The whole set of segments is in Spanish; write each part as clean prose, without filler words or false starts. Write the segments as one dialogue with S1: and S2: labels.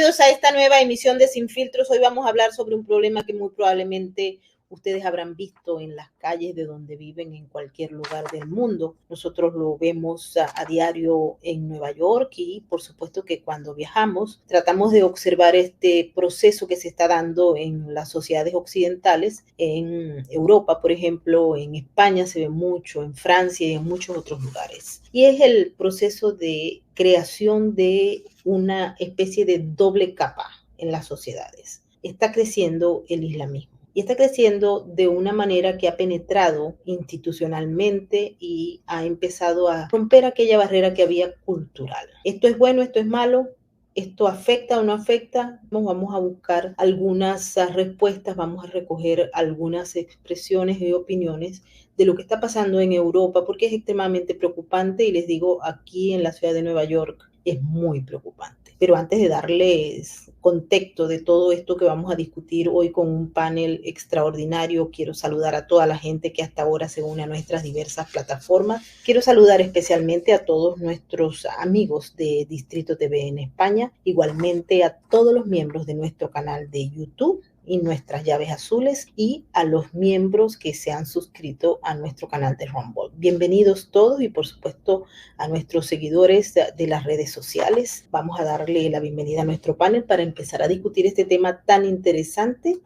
S1: bienvenidos a esta nueva emisión de Sin Filtros. Hoy vamos a hablar sobre un problema que muy probablemente ustedes habrán visto en las calles de donde viven en cualquier lugar del mundo. Nosotros lo vemos a diario en Nueva York y por supuesto que cuando viajamos tratamos de observar este proceso que se está dando en las sociedades occidentales. En Europa, por ejemplo, en España se ve mucho, en Francia y en muchos otros lugares. Y es el proceso de creación de una especie de doble capa en las sociedades. Está creciendo el islamismo. Y está creciendo de una manera que ha penetrado institucionalmente y ha empezado a romper aquella barrera que había cultural. ¿Esto es bueno, esto es malo? ¿Esto afecta o no afecta? Vamos a buscar algunas respuestas, vamos a recoger algunas expresiones y opiniones de lo que está pasando en Europa, porque es extremadamente preocupante y les digo, aquí en la ciudad de Nueva York es muy preocupante. Pero antes de darles contexto de todo esto que vamos a discutir hoy con un panel extraordinario, quiero saludar a toda la gente que hasta ahora se une a nuestras diversas plataformas. Quiero saludar especialmente a todos nuestros amigos de Distrito TV en España, igualmente a todos los miembros de nuestro canal de YouTube y nuestras llaves azules y a los miembros que se han suscrito a nuestro canal de Rumble. Bienvenidos todos y por supuesto a nuestros seguidores de las redes sociales. Vamos a darle la bienvenida a nuestro panel para empezar a discutir este tema tan interesante.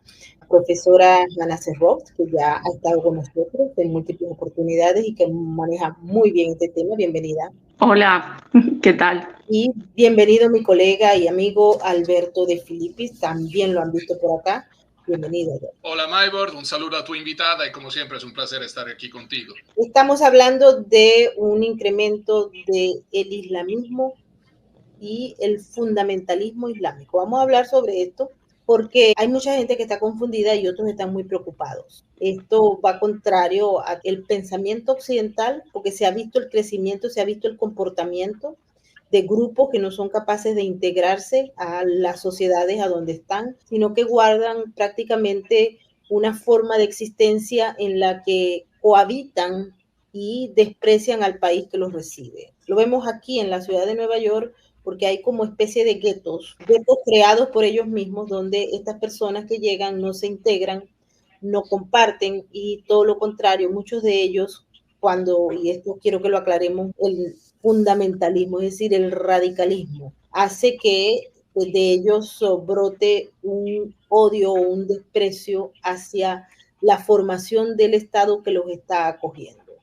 S1: Profesora Hannah Serroft, que ya ha estado con nosotros en múltiples oportunidades y que maneja muy bien este tema. Bienvenida.
S2: Hola, ¿qué tal?
S1: Y bienvenido mi colega y amigo Alberto de Filipis, también lo han visto por acá. Bienvenido.
S3: Hola Maybord, un saludo a tu invitada y como siempre es un placer estar aquí contigo.
S1: Estamos hablando de un incremento del islamismo y el fundamentalismo islámico. Vamos a hablar sobre esto porque hay mucha gente que está confundida y otros están muy preocupados. Esto va contrario al pensamiento occidental porque se ha visto el crecimiento, se ha visto el comportamiento de grupos que no son capaces de integrarse a las sociedades a donde están, sino que guardan prácticamente una forma de existencia en la que cohabitan y desprecian al país que los recibe. Lo vemos aquí en la ciudad de Nueva York porque hay como especie de guetos creados por ellos mismos donde estas personas que llegan no se integran, no comparten y todo lo contrario, muchos de ellos y esto quiero que lo aclaremos, el fundamentalismo, es decir, el radicalismo, hace que de ellos brote un odio o un desprecio hacia la formación del Estado que los está acogiendo.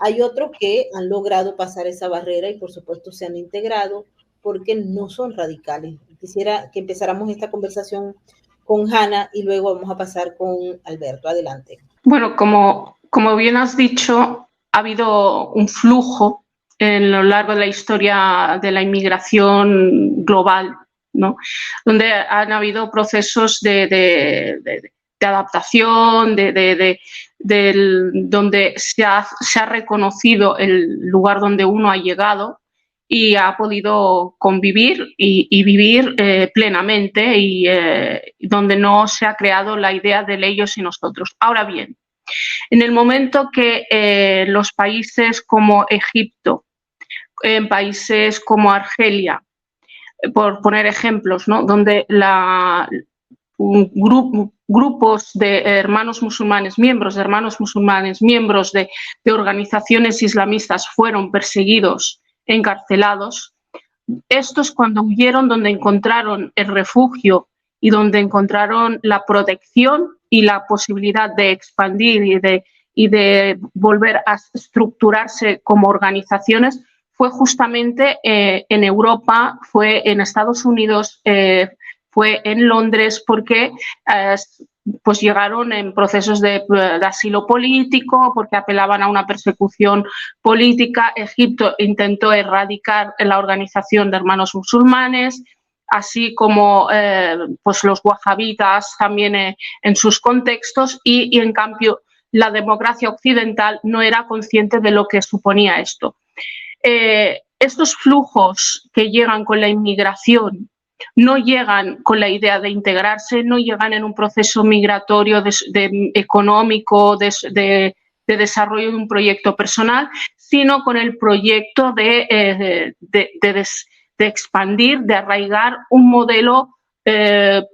S1: Hay otros que han logrado pasar esa barrera y por supuesto se han integrado porque no son radicales. Quisiera que empezáramos esta conversación con Hannah y luego vamos a pasar con Alberto. Adelante.
S2: Bueno, como bien has dicho, ha habido un flujo en lo largo de la historia de la inmigración global, ¿no? Donde han habido procesos de adaptación, donde se ha reconocido el lugar donde uno ha llegado y ha podido convivir y vivir plenamente y donde no se ha creado la idea del ellos y nosotros. Ahora bien, en el momento que los países como Egipto, en países como Argelia, por poner ejemplos, ¿no? Donde grupos de hermanos musulmanes, miembros de hermanos musulmanes, miembros de organizaciones islamistas fueron perseguidos, encarcelados, estos cuando huyeron donde encontraron el refugio y donde encontraron la protección y la posibilidad de expandir y de volver a estructurarse como organizaciones, fue justamente en Europa, fue en Estados Unidos, fue en Londres, porque pues llegaron en procesos de asilo político, porque apelaban a una persecución política. Egipto intentó erradicar la organización de hermanos musulmanes, así como pues los wahabitas también en sus contextos, y en cambio la democracia occidental no era consciente de lo que suponía esto. Estos flujos que llegan con la inmigración no llegan con la idea de integrarse, no llegan en un proceso migratorio económico, de desarrollo de un proyecto personal, sino con el proyecto de expandir, de arraigar un modelo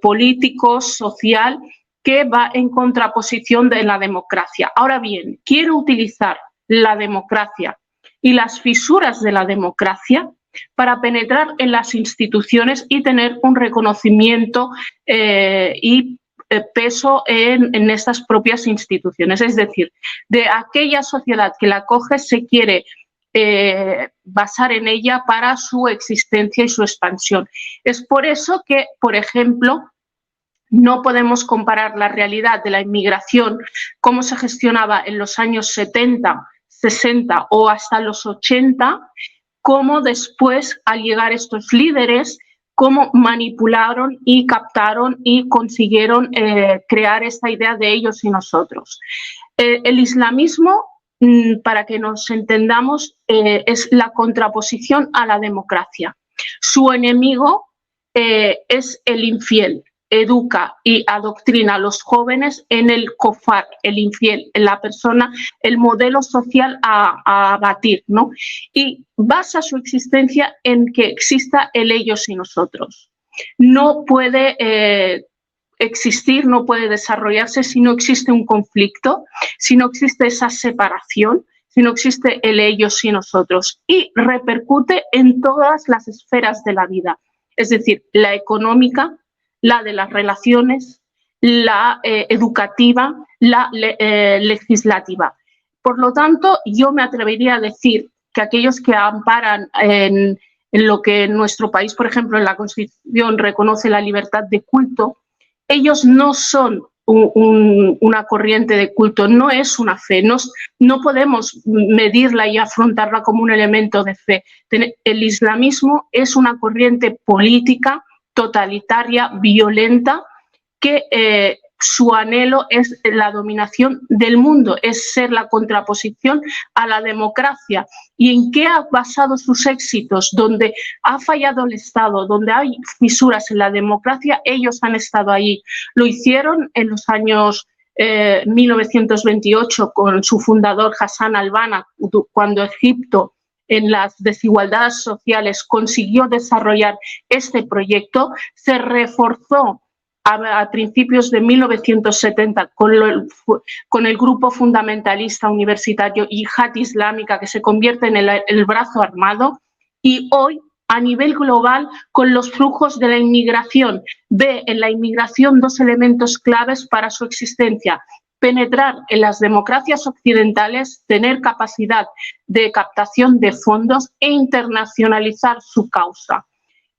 S2: político, social, que va en contraposición de la democracia. Ahora bien, quiero utilizar la democracia y las fisuras de la democracia para penetrar en las instituciones y tener un reconocimiento y peso en estas propias instituciones. Es decir, de aquella sociedad que la acoge se quiere basar en ella para su existencia y su expansión. Es por eso que, por ejemplo, no podemos comparar la realidad de la inmigración, cómo se gestionaba en los años 70, 60 o hasta los 80, cómo después, al llegar estos líderes, cómo manipularon y captaron y consiguieron crear esta idea de ellos y nosotros. El islamismo, para que nos entendamos, es la contraposición a la democracia. Su enemigo es el infiel. Educa y adoctrina a los jóvenes en el kofar, el infiel, en la persona, el modelo social a abatir, ¿no? Y basa su existencia en que exista el ellos y nosotros. No puede existir, no puede desarrollarse si no existe un conflicto, si no existe esa separación, si no existe el ellos y nosotros. Y repercute en todas las esferas de la vida, es decir, la económica, la de las relaciones, la educativa, la legislativa. Por lo tanto, yo me atrevería a decir que aquellos que amparan en lo que en nuestro país, por ejemplo, en la Constitución reconoce la libertad de culto, ellos no son una corriente de culto, no es una fe, no podemos medirla y afrontarla como un elemento de fe. El islamismo es una corriente política totalitaria, violenta, que su anhelo es la dominación del mundo, es ser la contraposición a la democracia. ¿Y en qué ha basado sus éxitos? Donde ha fallado el Estado, donde hay fisuras en la democracia, ellos han estado ahí. Lo hicieron en los años 1928 con su fundador Hassan al-Banna, cuando Egipto, en las desigualdades sociales, consiguió desarrollar este proyecto. Se reforzó a principios de 1970 con el grupo fundamentalista universitario Yihad Islámica, que se convierte en el brazo armado, y hoy, a nivel global, con los flujos de la inmigración, ve en la inmigración dos elementos claves para su existencia: penetrar en las democracias occidentales, tener capacidad de captación de fondos e internacionalizar su causa.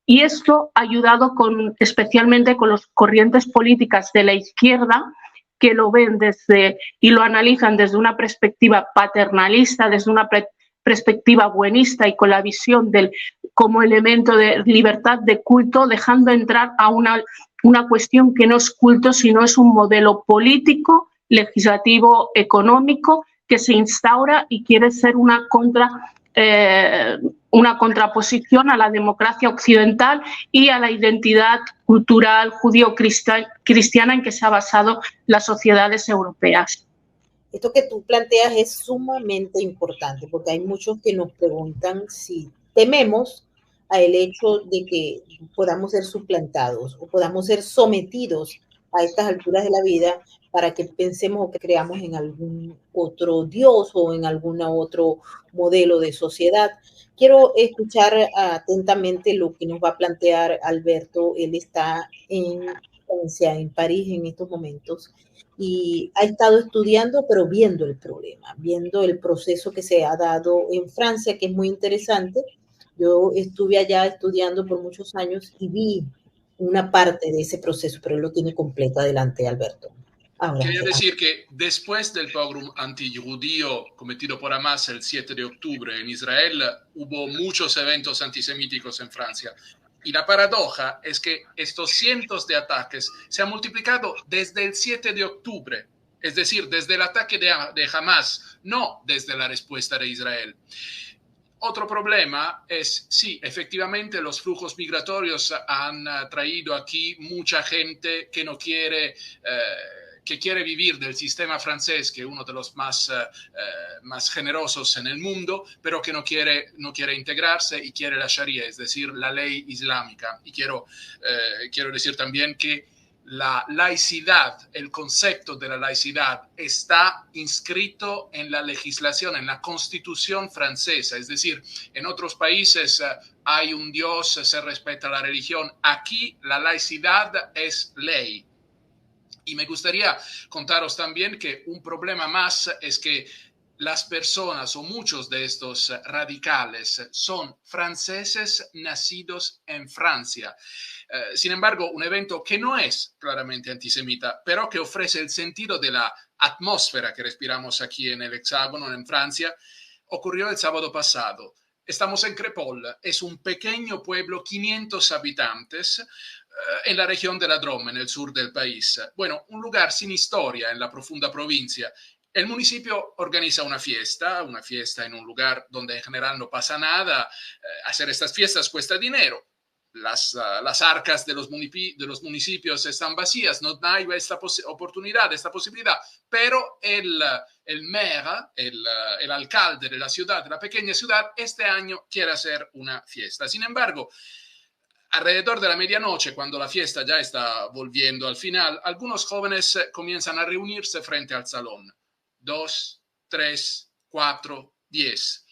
S2: Y esto ha ayudado especialmente con las corrientes políticas de la izquierda, que lo ven y lo analizan desde una perspectiva paternalista, desde una perspectiva buenista y con la visión como elemento de libertad de culto, dejando entrar a una cuestión que no es culto, sino es un modelo político, legislativo, económico, que se instaura y quiere ser una contraposición a la democracia occidental y a la identidad cultural judío-cristiana en que se ha basado las sociedades europeas.
S1: Esto que tú planteas es sumamente importante, porque hay muchos que nos preguntan si tememos al hecho de que podamos ser suplantados o podamos ser sometidos a estas alturas de la vida para que pensemos o que creamos en algún otro Dios o en algún otro modelo de sociedad. Quiero escuchar atentamente lo que nos va a plantear Alberto. Él está en Francia, en París en estos momentos, y ha estado estudiando, pero viendo el problema, viendo el proceso que se ha dado en Francia, que es muy interesante. Yo estuve allá estudiando por muchos años y vi una parte de ese proceso, pero él lo tiene completo. Adelante, Alberto. Ahora,
S3: quería decir que después del pogrom antijudío cometido por Hamas el 7 de octubre en Israel, hubo muchos eventos antisemíticos en Francia. Y la paradoja es que estos cientos de ataques se han multiplicado desde el 7 de octubre, es decir, desde el ataque de Hamas, no desde la respuesta de Israel. Otro problema es, sí, efectivamente los flujos migratorios han traído aquí mucha gente que no quiere que quiere vivir del sistema francés, que es uno de los más generosos en el mundo, pero que no quiere integrarse y quiere la Sharia, es decir, la ley islámica. Y quiero decir también que la laicidad, el concepto de la laicidad está inscrito en la legislación, en la Constitución francesa. Es decir, en otros países hay un Dios, se respeta la religión. Aquí la laicidad es ley. Y me gustaría contaros también que un problema más es que las personas o muchos de estos radicales son franceses nacidos en Francia. Sin embargo, un evento que no es claramente antisemita, pero que ofrece el sentido de la atmósfera que respiramos aquí en el Hexágono, en Francia, ocurrió el sábado pasado. Estamos en Crépol, es un pequeño pueblo, 500 habitantes, en la región de la Drôme, en el sur del país. Bueno, un lugar sin historia en la profunda provincia. El municipio organiza una fiesta en un lugar donde en general no pasa nada. Hacer estas fiestas cuesta dinero. Las arcas de los municipios están vacías, no hay esta oportunidad, esta posibilidad, pero el maire, el alcalde de la ciudad, de la pequeña ciudad, este año quiere hacer una fiesta. Sin embargo, alrededor de la medianoche, cuando la fiesta ya está volviendo al final, algunos jóvenes comienzan a reunirse frente al salón. 2, 3, 4, 10.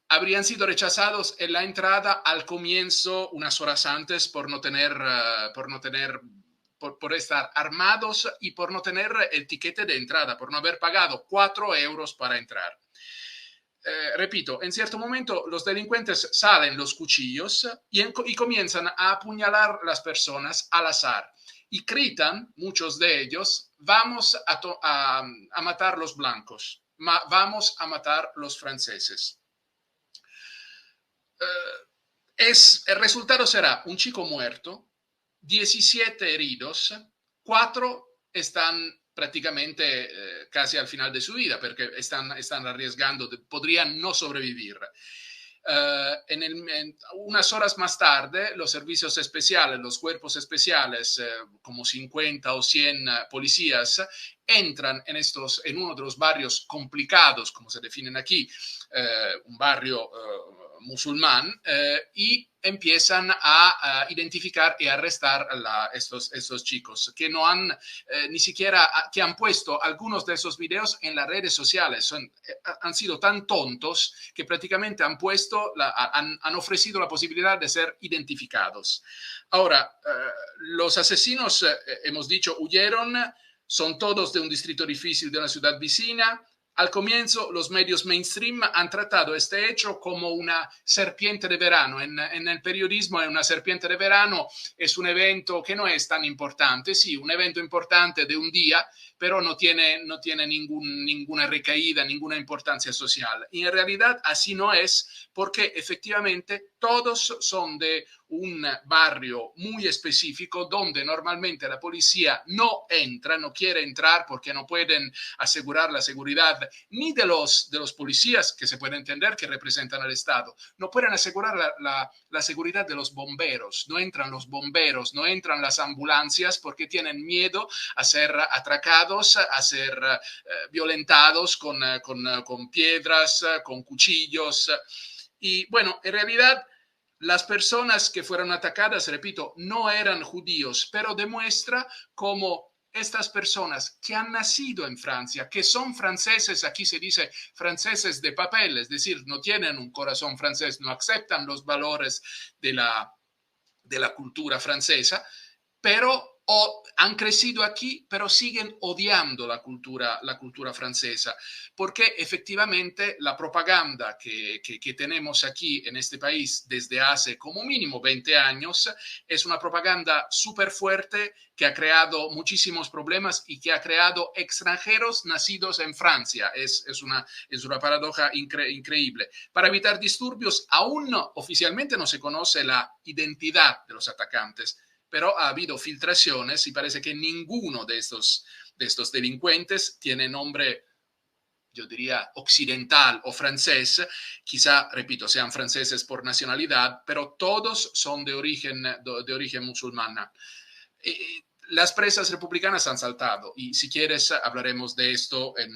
S3: Habrían sido rechazados en la entrada al comienzo unas horas antes por estar armados y por no tener el tiquete de entrada, por no haber pagado 4 euros para entrar. Repito, en cierto momento los delincuentes salen los cuchillos y comienzan a apuñalar las personas al azar. Y gritan, muchos de ellos, vamos a matar los blancos, vamos a matar los franceses. El resultado será un chico muerto, 17 heridos, 4 están prácticamente casi al final de su vida porque están arriesgando, podrían no sobrevivir. Unas horas más tarde, los servicios especiales, los cuerpos especiales, como 50 o 100 policías, entran en uno de los barrios complicados, como se definen aquí, un barrio musulmán, y empiezan a identificar y arrestar estos chicos que no han ni siquiera, que han puesto algunos de esos videos en las redes sociales. Han sido tan tontos que prácticamente han ofrecido la posibilidad de ser identificados. Ahora, los asesinos, hemos dicho, huyeron, son todos de un distrito difícil de una ciudad vecina. Al comienzo, los medios mainstream han tratado este hecho como una serpiente de verano. En el periodismo, una serpiente de verano es un evento que no es tan importante. Sí, un evento importante de un día, pero no tiene ninguna recaída, ninguna importancia social. Y en realidad así no es, porque efectivamente todos son de un barrio muy específico donde normalmente la policía no entra, no quiere entrar porque no pueden asegurar la seguridad ni de los policías, que se puede entender que representan al Estado, no pueden asegurar la seguridad de los bomberos, no entran los bomberos, no entran las ambulancias porque tienen miedo a ser atracados, a ser violentados con piedras, con cuchillos. Y bueno, en realidad las personas que fueron atacadas, repito, no eran judíos, pero demuestra cómo estas personas que han nacido en Francia, que son franceses, aquí se dice franceses de papel, es decir, no tienen un corazón francés, no aceptan los valores de la cultura francesa, pero han crecido aquí, pero siguen odiando la cultura francesa, porque efectivamente la propaganda que tenemos aquí en este país desde hace como mínimo 20 años es una propaganda súper fuerte que ha creado muchísimos problemas y que ha creado extranjeros nacidos en Francia. Es una paradoja increíble. Para evitar disturbios, aún oficialmente no se conoce la identidad de los atacantes, pero ha habido filtraciones y parece que ninguno de estos delincuentes tiene nombre, yo diría, occidental o francés. Quizá, repito, sean franceses por nacionalidad, pero todos son de origen musulmana. las presas republicanas han saltado y si quieres hablaremos de esto en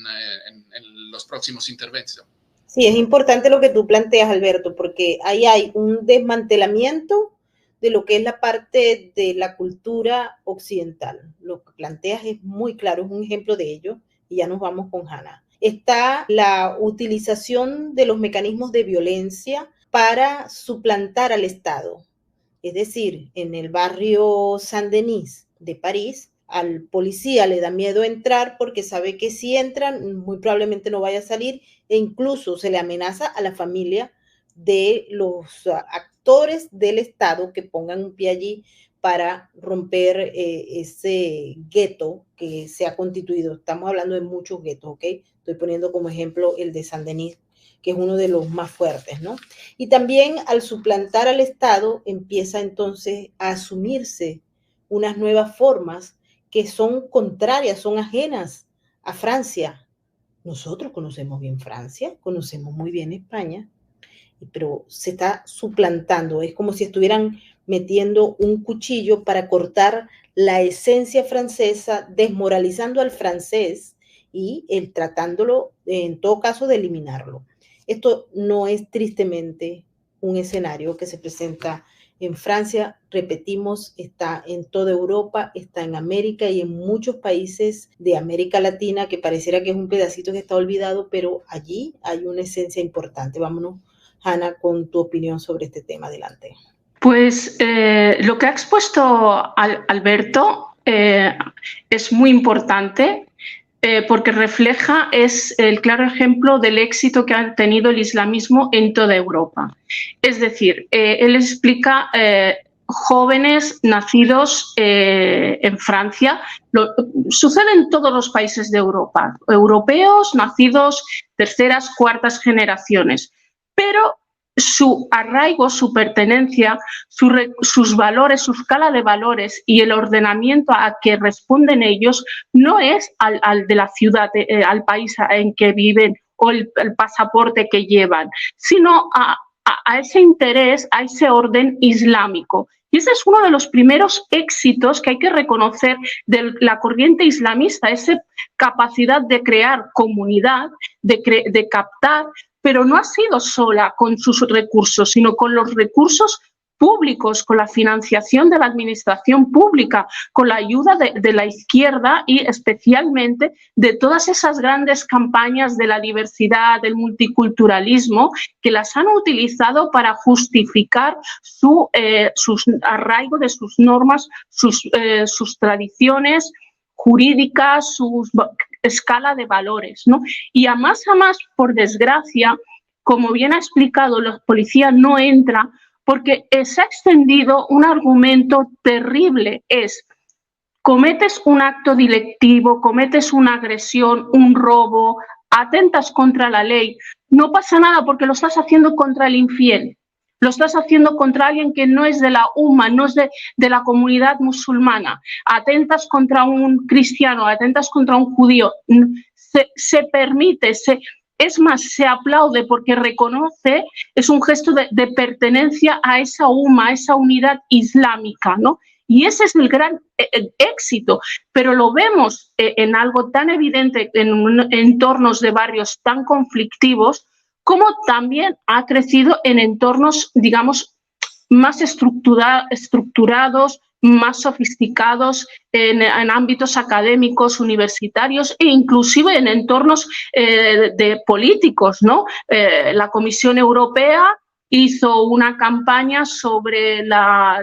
S3: los próximos intervenciones.
S1: Sí, es importante lo que tú planteas, Alberto, porque ahí hay un desmantelamiento de lo que es la parte de la cultura occidental. Lo que planteas es muy claro, es un ejemplo de ello, y ya nos vamos con Hanna. Está la utilización de los mecanismos de violencia para suplantar al Estado. Es decir, en el barrio Saint-Denis de París, al policía le da miedo entrar porque sabe que si entran, muy probablemente no vaya a salir, e incluso se le amenaza a la familia de los actores del Estado que pongan un pie allí para romper ese gueto que se ha constituido. Estamos hablando de muchos guetos, ¿ok? Estoy poniendo como ejemplo el de Saint-Denis, que es uno de los más fuertes, ¿no? Y también al suplantar al Estado empieza entonces a asumirse unas nuevas formas que son contrarias, son ajenas a Francia. Nosotros conocemos bien Francia, conocemos muy bien España, pero se está suplantando, es como si estuvieran metiendo un cuchillo para cortar la esencia francesa, desmoralizando al francés y tratándolo, en todo caso, de eliminarlo. Esto no es tristemente un escenario que se presenta en Francia, repetimos, está en toda Europa, está en América y en muchos países de América Latina que pareciera que es un pedacito que está olvidado, pero allí hay una esencia importante. Vámonos, Hanna, con tu opinión sobre este tema. Adelante.
S2: Pues lo que ha expuesto Alberto es muy importante porque refleja, es el claro ejemplo del éxito que ha tenido el islamismo en toda Europa. Es decir, él explica jóvenes nacidos en Francia, sucede en todos los países de Europa, europeos nacidos terceras, cuartas generaciones, pero su arraigo, su pertenencia, sus valores, su escala de valores y el ordenamiento a que responden ellos no es al de la ciudad, al país en que viven o el pasaporte que llevan, sino a ese interés, a ese orden islámico. Y ese es uno de los primeros éxitos que hay que reconocer de la corriente islamista, esa capacidad de crear comunidad, de captar, pero no ha sido sola con sus recursos, sino con los recursos públicos, con la financiación de la administración pública, con la ayuda de la izquierda y especialmente de todas esas grandes campañas de la diversidad, del multiculturalismo, que las han utilizado para justificar su arraigo de sus normas, sus tradiciones jurídicas, su escala de valores, ¿no? Y a más, por desgracia, como bien ha explicado, la policía no entra porque se ha extendido un argumento terrible, es cometes un acto delictivo, cometes una agresión, un robo, atentas contra la ley, no pasa nada porque lo estás haciendo contra el infiel. Lo estás haciendo contra alguien que no es de la UMA, no es de la comunidad musulmana. Atentas contra un cristiano, atentas contra un judío. Se permite, es más, se aplaude porque reconoce, es un gesto de pertenencia a esa UMA, a esa unidad islámica, ¿no? Y ese es el gran éxito, pero lo vemos en algo tan evidente, en entornos de barrios tan conflictivos, como también ha crecido en entornos, digamos, más estructurados, más sofisticados, en ámbitos académicos, universitarios e inclusive en entornos de políticos, ¿no? La Comisión Europea hizo una campaña sobre la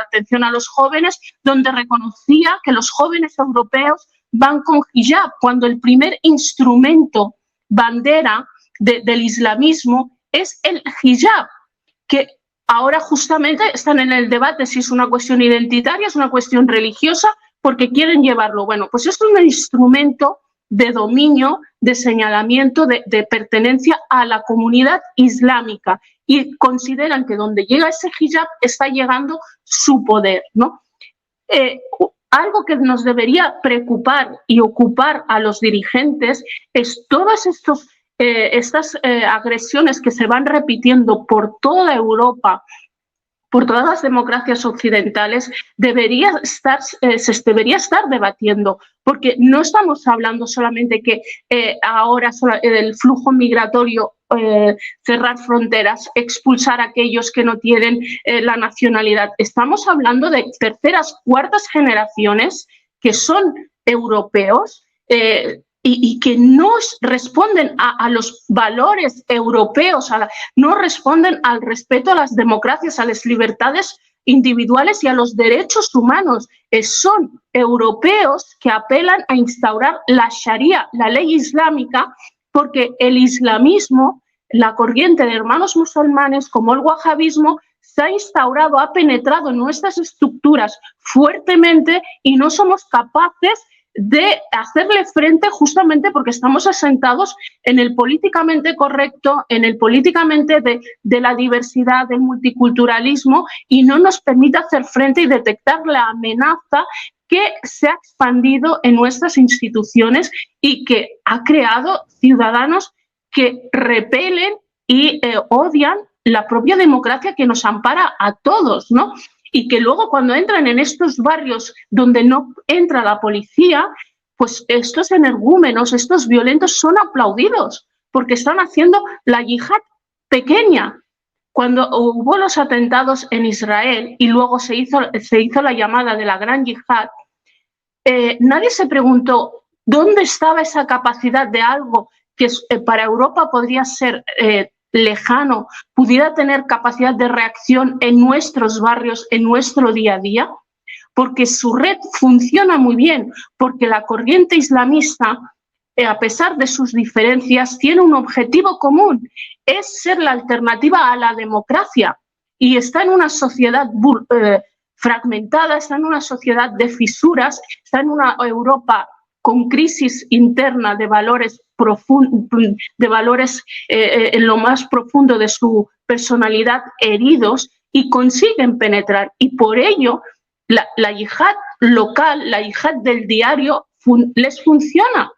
S2: atención a los jóvenes, donde reconocía que los jóvenes europeos van con hijab, cuando el primer instrumento bandera del islamismo es el hijab, que ahora justamente están en el debate si es una cuestión identitaria, es una cuestión religiosa, porque quieren llevarlo. Bueno, pues es un instrumento de dominio, de señalamiento, de pertenencia a la comunidad islámica y consideran que donde llega ese hijab está llegando su poder, ¿no? Algo que nos debería preocupar y ocupar a los dirigentes es todas estas agresiones que se van repitiendo por toda Europa por todas las democracias occidentales se debería estar debatiendo, porque no estamos hablando solamente que ahora el flujo migratorio, cerrar fronteras, expulsar a aquellos que no tienen la nacionalidad. Estamos hablando de terceras, cuartas generaciones que son europeos y que no responden a los valores europeos, no responden al respeto a las democracias, a las libertades individuales y a los derechos humanos. Son europeos que apelan a instaurar la Sharia, la ley islámica, porque el islamismo, la corriente de hermanos musulmanes como el wahabismo, se ha instaurado, ha penetrado en nuestras estructuras fuertemente y no somos capaces de hacerle frente, justamente porque estamos asentados en el políticamente correcto, en el políticamente de la diversidad, del multiculturalismo, y no nos permite hacer frente y detectar la amenaza que se ha expandido en nuestras instituciones y que ha creado ciudadanos que repelen y odian la propia democracia que nos ampara a todos, ¿no? Y que luego cuando entran en estos barrios donde no entra la policía, pues estos energúmenos, estos violentos son aplaudidos porque están haciendo la yihad pequeña. Cuando hubo los atentados en Israel y luego se hizo la llamada de la gran yihad, nadie se preguntó dónde estaba esa capacidad de algo que para Europa podría ser lejano, pudiera tener capacidad de reacción en nuestros barrios, en nuestro día a día, porque su red funciona muy bien, porque la corriente islamista, a pesar de sus diferencias, tiene un objetivo común, es ser la alternativa a la democracia, y está en una sociedad fragmentada, está en una sociedad de fisuras, está en una Europa con crisis interna de valores en lo más profundo de su personalidad heridos, y consiguen penetrar. Y por ello la yihad local, la yihad del diario les funciona.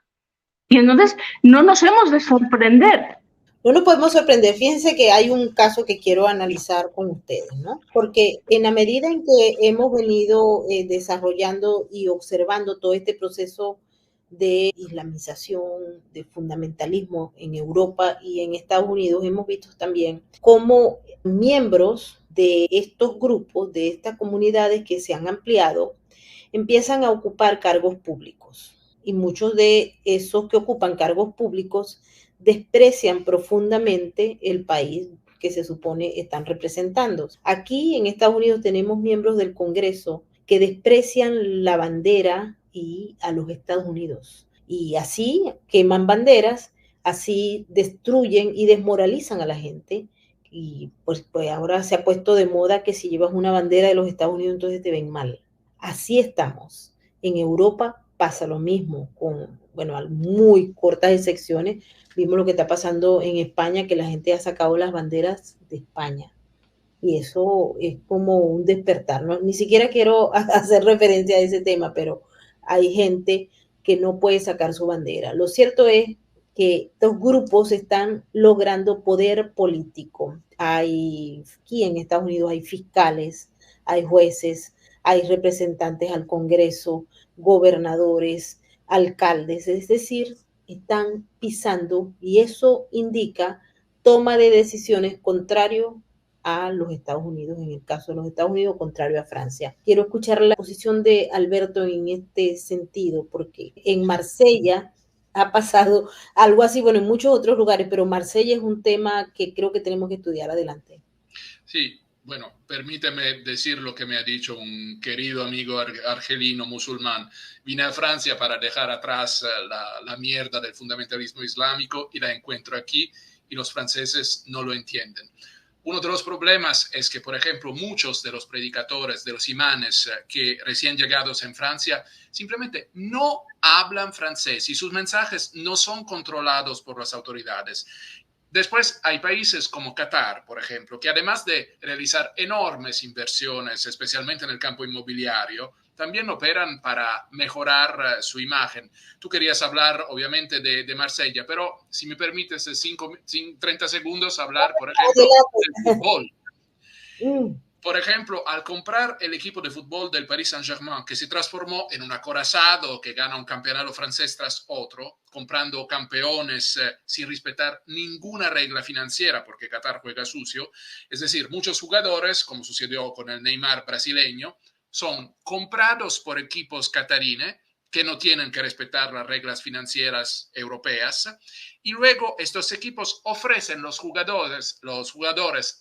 S2: Y entonces no nos hemos de sorprender.
S1: No nos podemos sorprender. Fíjense que hay un caso que quiero analizar con ustedes, ¿no? Porque en la medida en que hemos venido desarrollando y observando todo este proceso de islamización, de fundamentalismo en Europa y en Estados Unidos, hemos visto también cómo miembros de estos grupos, de estas comunidades que se han ampliado, empiezan a ocupar cargos públicos. Y muchos de esos que ocupan cargos públicos desprecian profundamente el país que se supone están representando. Aquí en Estados Unidos tenemos miembros del Congreso que desprecian la bandera y a los Estados Unidos. Y así queman banderas, así destruyen y desmoralizan a la gente. Y pues ahora se ha puesto de moda que si llevas una bandera de los Estados Unidos entonces te ven mal. Así estamos. En Europa pasa lo mismo, con, bueno, muy cortas excepciones. Vimos lo que está pasando en España, que la gente ha sacado las banderas de España. Y eso es como un despertar, ¿no? Ni siquiera quiero hacer referencia a ese tema, pero hay gente que no puede sacar su bandera. Lo cierto es que estos grupos están logrando poder político. Aquí en Estados Unidos hay fiscales, hay jueces, hay representantes al Congreso, gobernadores, alcaldes, es decir, están pisando, y eso indica toma de decisiones contrario a los Estados Unidos, en el caso de los Estados Unidos, contrario a Francia. Quiero escuchar la posición de Alberto en este sentido, porque en Marsella ha pasado algo así, bueno, en muchos otros lugares, pero Marsella es un tema que creo que tenemos que estudiar adelante.
S3: Sí, bueno, permíteme decir lo que me ha dicho un querido amigo argelino musulmán. Vine a Francia para dejar atrás la mierda del fundamentalismo islámico y la encuentro aquí y los franceses no lo entienden. Uno de los problemas es que, por ejemplo, muchos de los predicadores, de los imanes que recién llegados en Francia, simplemente no hablan francés y sus mensajes no son controlados por las autoridades. Después hay países como Qatar, por ejemplo, que además de realizar enormes inversiones, especialmente en el campo inmobiliario, también operan para mejorar su imagen. Tú querías hablar, obviamente, de Marsella, pero si me permites 30 segundos hablar, por ejemplo, del fútbol. por ejemplo, al comprar el equipo de fútbol del Paris Saint-Germain, que se transformó en un acorazado que gana un campeonato francés tras otro, comprando campeones sin respetar ninguna regla financiera, porque Qatar juega sucio. Es decir, muchos jugadores, como sucedió con el Neymar brasileño, son comprados por equipos catarines que no tienen que respetar las reglas financieras europeas, y luego estos equipos ofrecen los jugadores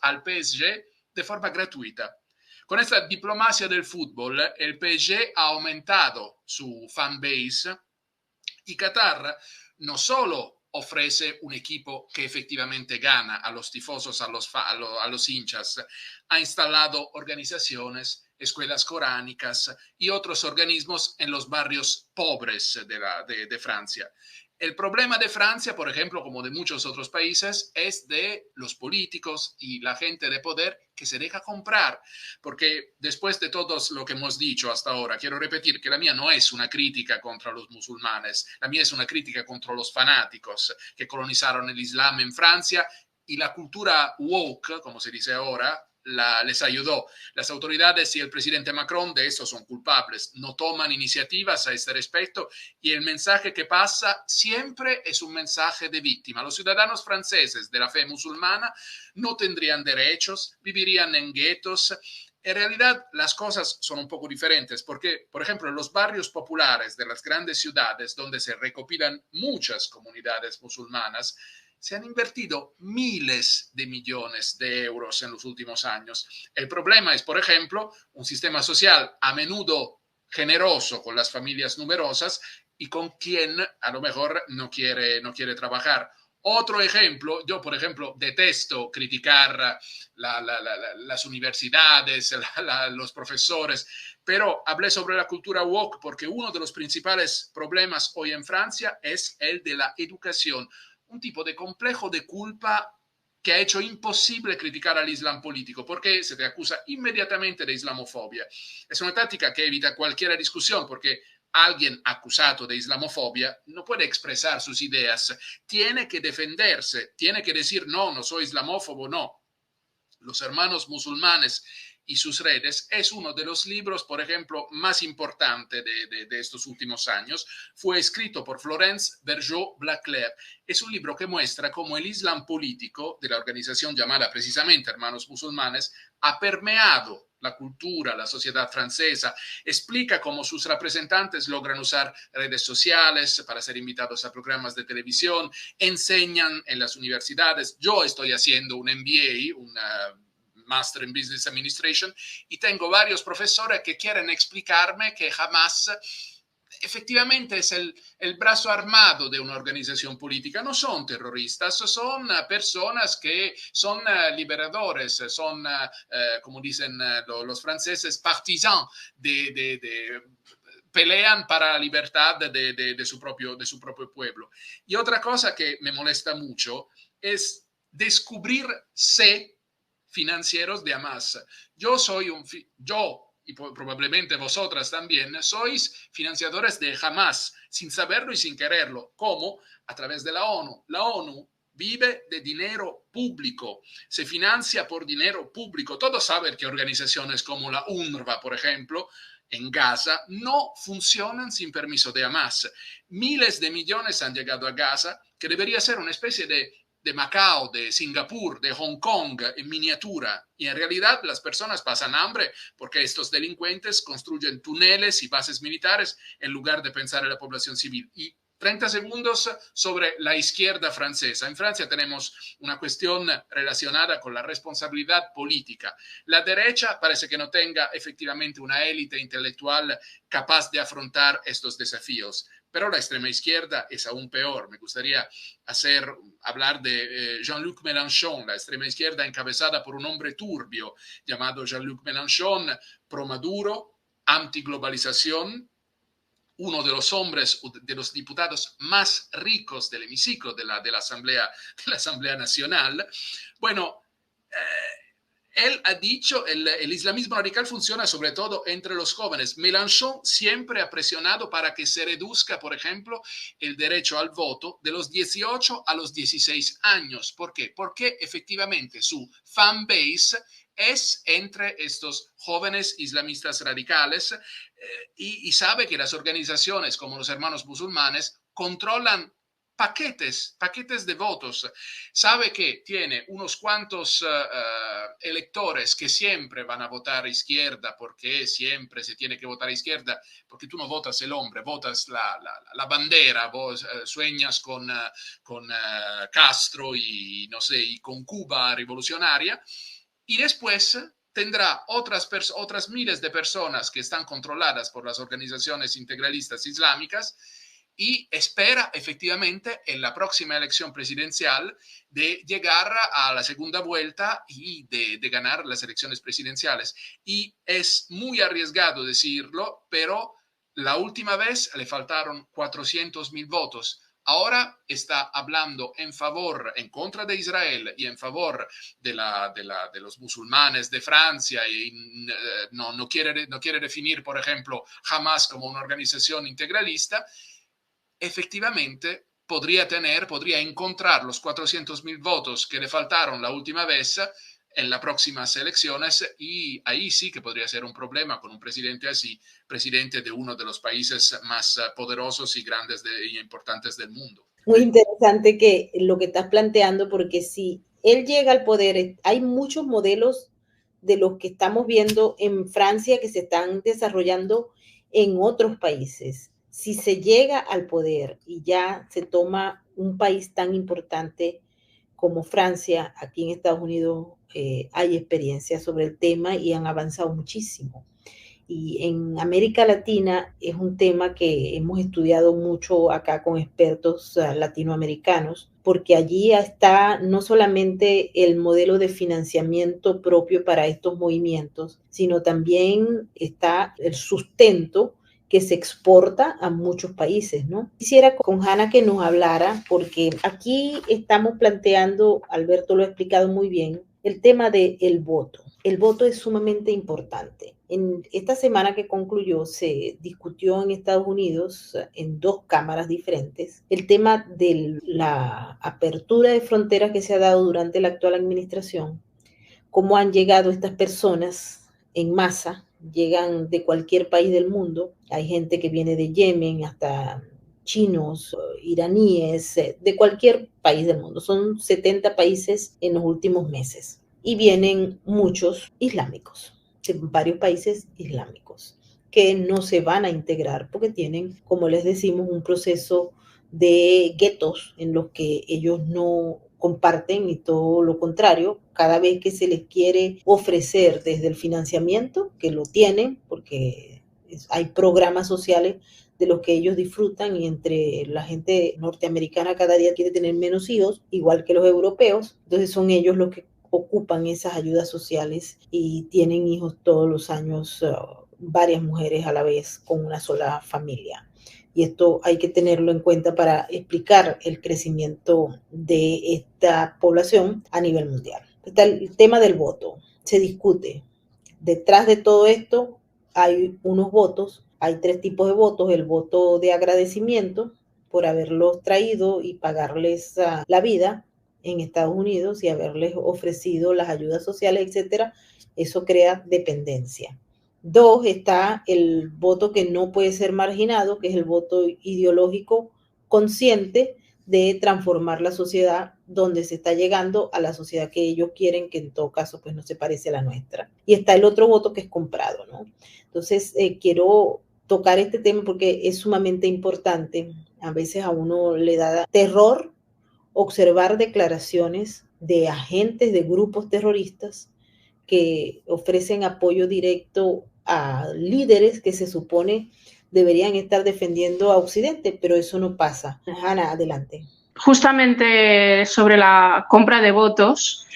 S3: al PSG de forma gratuita. Con esta diplomacia del fútbol, el PSG ha aumentado su fanbase y Qatar no solo ofrece un equipo que efectivamente gana a los tifosos, a los hinchas, ha instalado organizaciones, escuelas coránicas y otros organismos en los barrios pobres de Francia. El problema de Francia, por ejemplo, como de muchos otros países, es de los políticos y la gente de poder que se deja comprar. Porque después de todo lo que hemos dicho hasta ahora, quiero repetir que la mía no es una crítica contra los musulmanes, la mía es una crítica contra los fanáticos que colonizaron el Islam en Francia, y la cultura woke, como se dice ahora, les ayudó. Las autoridades y el presidente Macron de eso son culpables, no toman iniciativas a este respecto, y el mensaje que pasa siempre es un mensaje de víctima. Los ciudadanos franceses de la fe musulmana no tendrían derechos, vivirían en guetos. En realidad las cosas son un poco diferentes porque, por ejemplo, en los barrios populares de las grandes ciudades donde se recopilan muchas comunidades musulmanas, se han invertido miles de millones de euros en los últimos años. El problema es, por ejemplo, un sistema social a menudo generoso con las familias numerosas y con quien a lo mejor no quiere trabajar. Otro ejemplo, yo por ejemplo detesto criticar las universidades, los profesores, pero hablé sobre la cultura woke porque uno de los principales problemas hoy en Francia es el de la educación. Un tipo de complejo de culpa que ha hecho imposible criticar al Islam político, porque se te acusa inmediatamente de islamofobia. Es una táctica que evita cualquier discusión, porque alguien acusado de islamofobia no puede expresar sus ideas, tiene que defenderse, tiene que decir no, no soy islamófobo, no. Los hermanos musulmanes y sus redes es uno de los libros, por ejemplo, más importantes de estos últimos años. Fue escrito por Florence Bergeau-Blaclair. Es un libro que muestra cómo el Islam político de la organización llamada precisamente Hermanos Musulmanes ha permeado la cultura, la sociedad francesa. Explica cómo sus representantes logran usar redes sociales para ser invitados a programas de televisión, enseñan en las universidades. Yo estoy haciendo un MBA, una Master in Business Administration, y tengo varios profesores que quieren explicarme que Hamas efectivamente es el brazo armado de una organización política. No son terroristas, son personas que son liberadores, son, como dicen los franceses, partisans pelean para la libertad de su propio pueblo. Y otra cosa que me molesta mucho es descubrirse financieros de Hamas. Yo y probablemente vosotras también, sois financiadores de Hamas, sin saberlo y sin quererlo. ¿Cómo? A través de la ONU. La ONU vive de dinero público, se financia por dinero público. Todos saben que organizaciones como la UNRWA, por ejemplo, en Gaza, no funcionan sin permiso de Hamas. Miles de millones han llegado a Gaza, que debería ser una especie de Macao, de Singapur, de Hong Kong en miniatura, y en realidad las personas pasan hambre porque estos delincuentes construyen túneles y bases militares en lugar de pensar en la población civil. Y 30 segundos sobre la izquierda francesa. En Francia tenemos una cuestión relacionada con la responsabilidad política. La derecha parece que no tenga efectivamente una élite intelectual capaz de afrontar estos desafíos. Pero la extrema izquierda es aún peor. Me gustaría hablar de Jean-Luc Mélenchon, la extrema izquierda encabezada por un hombre turbio llamado Jean-Luc Mélenchon, pro Maduro, antiglobalización, uno de los hombres, de los diputados más ricos del hemiciclo de la Asamblea Nacional. Bueno, él ha dicho el islamismo radical funciona sobre todo entre los jóvenes. Mélenchon siempre ha presionado para que se reduzca, por ejemplo, el derecho al voto de los 18 a los 16 años. ¿Por qué? Porque efectivamente su fanbase es entre estos jóvenes islamistas radicales y sabe que las organizaciones como los Hermanos Musulmanes controlan paquetes de votos. Sabe que tiene unos cuantos electores que siempre van a votar izquierda, porque siempre se tiene que votar izquierda, porque tú no votas el hombre, votas la bandera, vos sueñas con Castro y no sé, y con Cuba revolucionaria, y después tendrá otras miles de personas que están controladas por las organizaciones integralistas islámicas y espera efectivamente en la próxima elección presidencial de llegar a la segunda vuelta y de ganar las elecciones presidenciales. Y es muy arriesgado decirlo, pero la última vez le faltaron 400.000 votos. Ahora está hablando en contra de Israel y en favor de los musulmanes de Francia y no quiere definir, por ejemplo, Hamas como una organización integralista. Efectivamente podría encontrar los 400.000 votos que le faltaron la última vez en las próximas elecciones y ahí sí que podría ser un problema con un presidente así, presidente de uno de los países más poderosos y grandes y importantes del mundo.
S1: Muy interesante que lo que estás planteando, porque si él llega al poder, hay muchos modelos de los que estamos viendo en Francia que se están desarrollando en otros países. Si se llega al poder y ya se toma un país tan importante como Francia, aquí en Estados Unidos hay experiencia sobre el tema y han avanzado muchísimo. Y en América Latina es un tema que hemos estudiado mucho acá con expertos latinoamericanos, porque allí está no solamente el modelo de financiamiento propio para estos movimientos, sino también está el sustento que se exporta a muchos países, ¿no? Quisiera con Hanna que nos hablara, porque aquí estamos planteando, Alberto lo ha explicado muy bien, el tema del voto. El voto es sumamente importante. En esta semana que concluyó se discutió en Estados Unidos, en 2 cámaras diferentes, el tema de la apertura de fronteras que se ha dado durante la actual administración, cómo han llegado estas personas en masa, llegan de cualquier país del mundo, hay gente que viene de Yemen hasta chinos, iraníes, de cualquier país del mundo, son 70 países en los últimos meses y vienen muchos islámicos, de varios países islámicos que no se van a integrar porque tienen, como les decimos, un proceso de guetos en los que ellos no comparten y todo lo contrario, cada vez que se les quiere ofrecer desde el financiamiento, que lo tienen porque hay programas sociales de los que ellos disfrutan y entre la gente norteamericana cada día quiere tener menos hijos, igual que los europeos, entonces son ellos los que ocupan esas ayudas sociales y tienen hijos todos los años, varias mujeres a la vez con una sola familia. Y esto hay que tenerlo en cuenta para explicar el crecimiento de esta población a nivel mundial. Está el tema del voto, se discute. Detrás de todo esto hay unos votos, hay 3 tipos de votos: el voto de agradecimiento por haberlos traído y pagarles la vida en Estados Unidos y haberles ofrecido las ayudas sociales, etcétera. Eso crea dependencia. 2, está el voto que no puede ser marginado, que es el voto ideológico consciente de transformar la sociedad donde se está llegando a la sociedad que ellos quieren, que en todo caso pues no se parece a la nuestra. Y está el otro voto que es comprado, ¿no? Entonces quiero tocar este tema porque es sumamente importante. A veces a uno le da terror observar declaraciones de agentes de grupos terroristas que ofrecen apoyo directo a líderes que se supone deberían estar defendiendo a Occidente, pero eso no pasa. Hanna, adelante.
S2: Justamente sobre la compra de votos,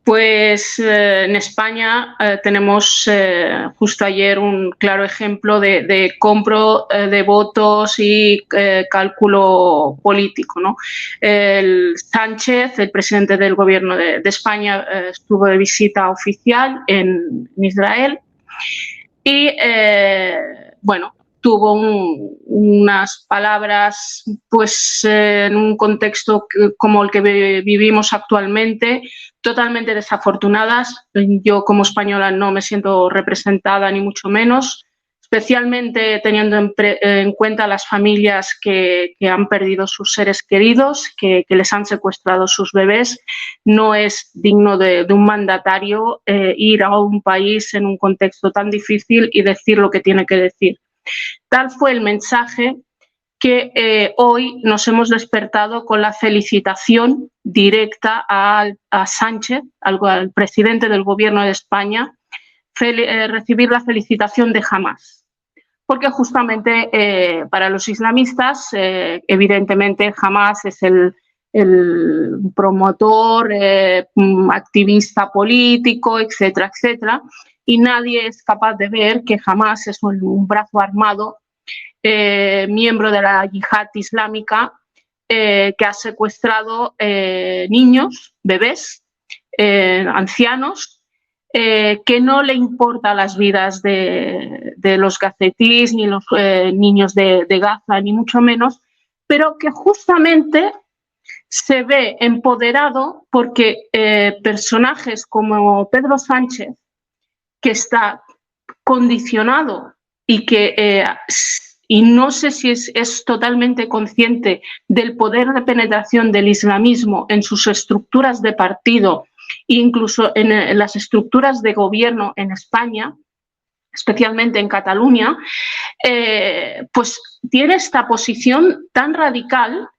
S2: pues en España tenemos justo ayer un claro ejemplo de compro de votos y cálculo político, ¿no? El Sánchez, el presidente del gobierno de España, estuvo de visita oficial en Israel y, bueno, tuvo unas palabras, pues en un contexto como el que vivimos actualmente, totalmente desafortunadas. Yo como española no me siento representada ni mucho menos, especialmente teniendo en cuenta las familias que han perdido sus seres queridos, que les han secuestrado sus bebés. No es digno de un mandatario ir a un país en un contexto tan difícil y decir lo que tiene que decir. Tal fue el mensaje que hoy nos hemos despertado con la felicitación directa a Sánchez, al presidente del Gobierno de España, recibir la felicitación de Hamás. Porque justamente para los islamistas, evidentemente, Hamás es el promotor, activista político, etcétera, etcétera, y nadie es capaz de ver que Hamás es un brazo armado, miembro de la yihad islámica, que ha secuestrado niños, bebés, ancianos, que no le importa las vidas de los gazetís, ni los niños de Gaza, ni mucho menos, pero que justamente se ve empoderado porque personajes como Pedro Sánchez, que está condicionado y que y no sé si es totalmente consciente del poder de penetración del islamismo en sus estructuras de partido, incluso en las estructuras de gobierno en España, especialmente en Cataluña, pues tiene esta posición tan radical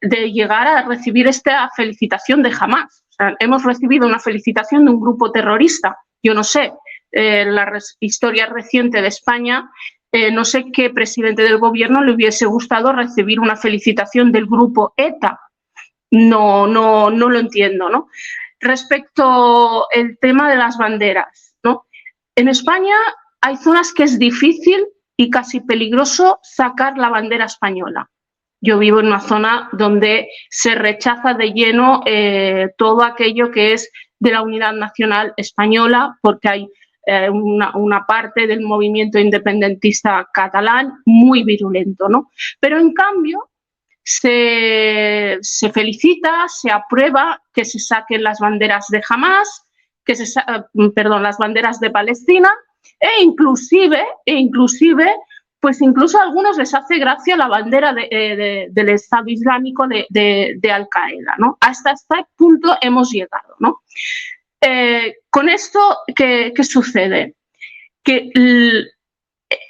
S2: de llegar a recibir esta felicitación de Hamás. O sea, hemos recibido una felicitación de un grupo terrorista. Yo no sé, la historia reciente de España, no sé qué presidente del gobierno le hubiese gustado recibir una felicitación del grupo ETA. No lo entiendo, ¿no? Respecto al tema de las banderas, ¿no? En España hay zonas que es difícil y casi peligroso sacar la bandera española. Yo vivo en una zona donde se rechaza de lleno todo aquello que es de la unidad nacional española, porque hay una parte del movimiento independentista catalán muy virulento, ¿no? Pero en cambio se felicita, se aprueba que se saquen las banderas de Hamás, las banderas de Palestina, e inclusive, pues incluso a algunos les hace gracia la bandera del Estado Islámico de Al-Qaeda, ¿no? Hasta este punto hemos llegado, ¿no? Con esto, ¿qué sucede? Que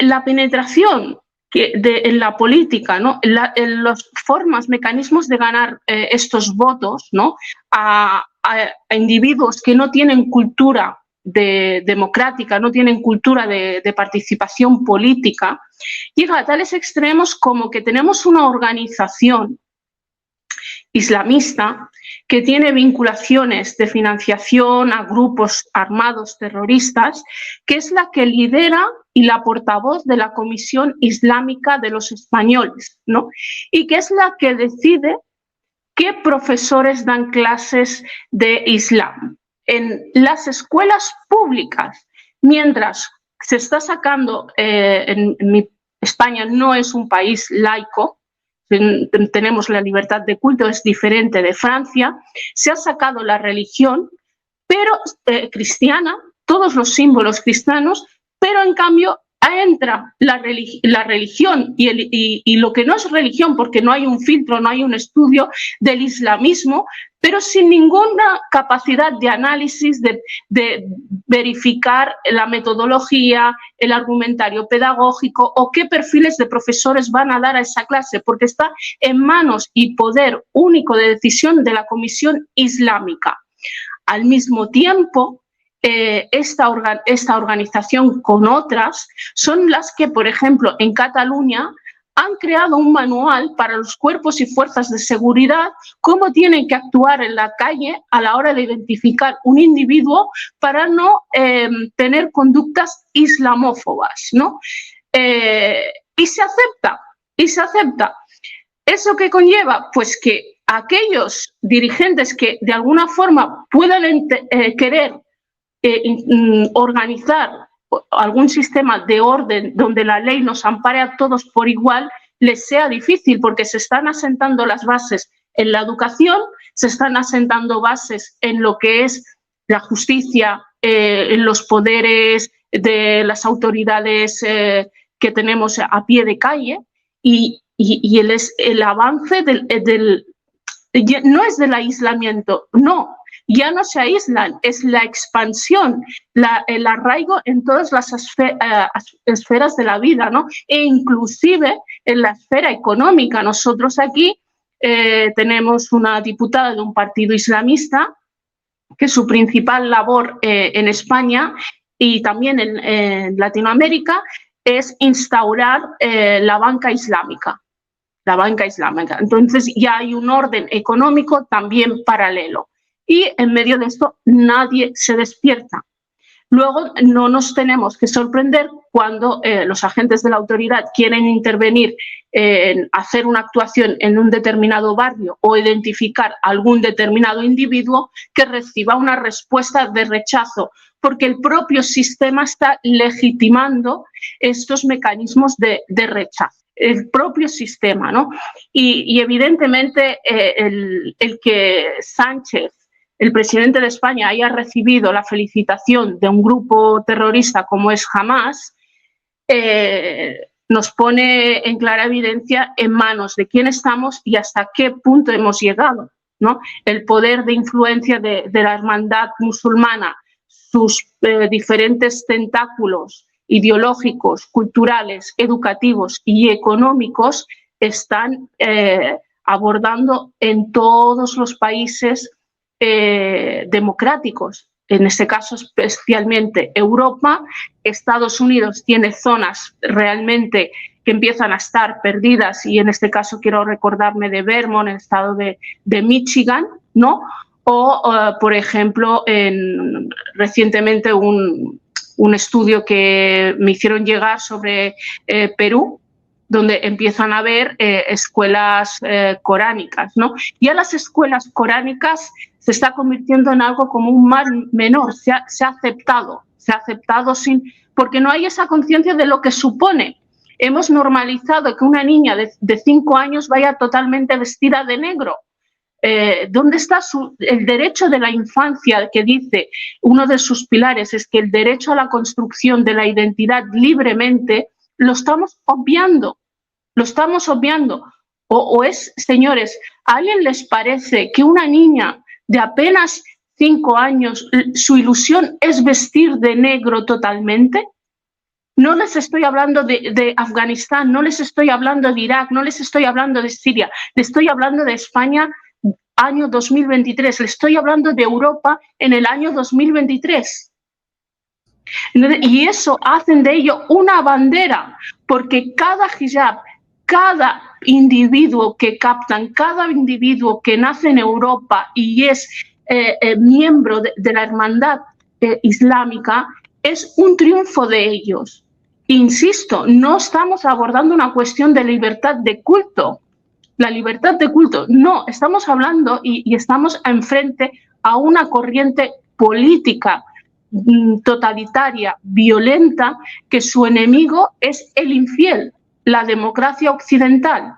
S2: la penetración en la política, ¿no? En las formas, mecanismos de ganar estos votos, ¿no? a individuos que no tienen cultura democrática, no tienen cultura de participación política, llega a tales extremos como que tenemos una organización islamista que tiene vinculaciones de financiación a grupos armados terroristas, que es la que lidera y la portavoz de la Comisión Islámica de los Españoles, ¿no? Y que es la que decide qué profesores dan clases de Islam en las escuelas públicas, mientras se está sacando, España no es un país laico, tenemos la libertad de culto, es diferente de Francia, se ha sacado la religión, pero cristiana, todos los símbolos cristianos, pero en cambio entra la religión y lo que no es religión, porque no hay un filtro, no hay un estudio del islamismo, pero sin ninguna capacidad de análisis, de verificar la metodología, el argumentario pedagógico o qué perfiles de profesores van a dar a esa clase, porque está en manos y poder único de decisión de la Comisión Islámica. Al mismo tiempo, esta organización con otras son las que, por ejemplo, en Cataluña han creado un manual para los cuerpos y fuerzas de seguridad, cómo tienen que actuar en la calle a la hora de identificar un individuo para no tener conductas islamófobas, ¿no? Y se acepta. ¿Eso qué conlleva? Pues que aquellos dirigentes que de alguna forma puedan querer organizar algún sistema de orden donde la ley nos ampare a todos por igual, les sea difícil, porque se están asentando las bases en la educación, se están asentando bases en lo que es la justicia, en los poderes de las autoridades que tenemos a pie de calle, y el avance no es del aislamiento, no, ya no se aíslan, es la expansión, el arraigo en todas las esferas de la vida, ¿no? E inclusive en la esfera económica. Nosotros aquí tenemos una diputada de un partido islamista que su principal labor en España y también en Latinoamérica es instaurar la banca islámica. Entonces ya hay un orden económico también paralelo. Y en medio de esto nadie se despierta. Luego no nos tenemos que sorprender cuando los agentes de la autoridad quieren intervenir en hacer una actuación en un determinado barrio o identificar algún determinado individuo, que reciba una respuesta de rechazo, porque el propio sistema está legitimando estos mecanismos de rechazo. El propio sistema, ¿no? Y evidentemente el que Sánchez, el presidente de España, haya recibido la felicitación de un grupo terrorista como es Hamás, nos pone en clara evidencia en manos de quién estamos y hasta qué punto hemos llegado, ¿no? El poder de influencia de la hermandad musulmana, sus diferentes tentáculos ideológicos, culturales, educativos y económicos están abordando en todos los países democráticos, en este caso especialmente Europa. Estados Unidos tiene zonas realmente que empiezan a estar perdidas, y en este caso quiero recordarme de Vermont, el estado de Michigan, ¿no? O, por ejemplo, recientemente un estudio que me hicieron llegar sobre Perú, donde empiezan a haber escuelas coránicas, ¿no? Ya las escuelas coránicas se está convirtiendo en algo como un mal menor, se ha aceptado porque no hay esa conciencia de lo que supone. Hemos normalizado que una niña de 5 años vaya totalmente vestida de negro. ¿Dónde está el derecho de la infancia, que dice uno de sus pilares es que el derecho a la construcción de la identidad libremente? Lo estamos obviando, O es, señores, ¿a alguien les parece que una niña de apenas 5 años, su ilusión es vestir de negro totalmente? No les estoy hablando de Afganistán, no les estoy hablando de Irak, no les estoy hablando de Siria, les estoy hablando de España año 2023, les estoy hablando de Europa en el año 2023. Y eso hacen de ello una bandera, porque cada hijab, cada individuo que captan, cada individuo que nace en Europa y es miembro de la hermandad islámica, es un triunfo de ellos. Insisto, no estamos abordando una cuestión de libertad de culto. La libertad de culto, no, estamos hablando y estamos enfrente a una corriente política totalitaria, violenta, que su enemigo es el infiel, la democracia occidental.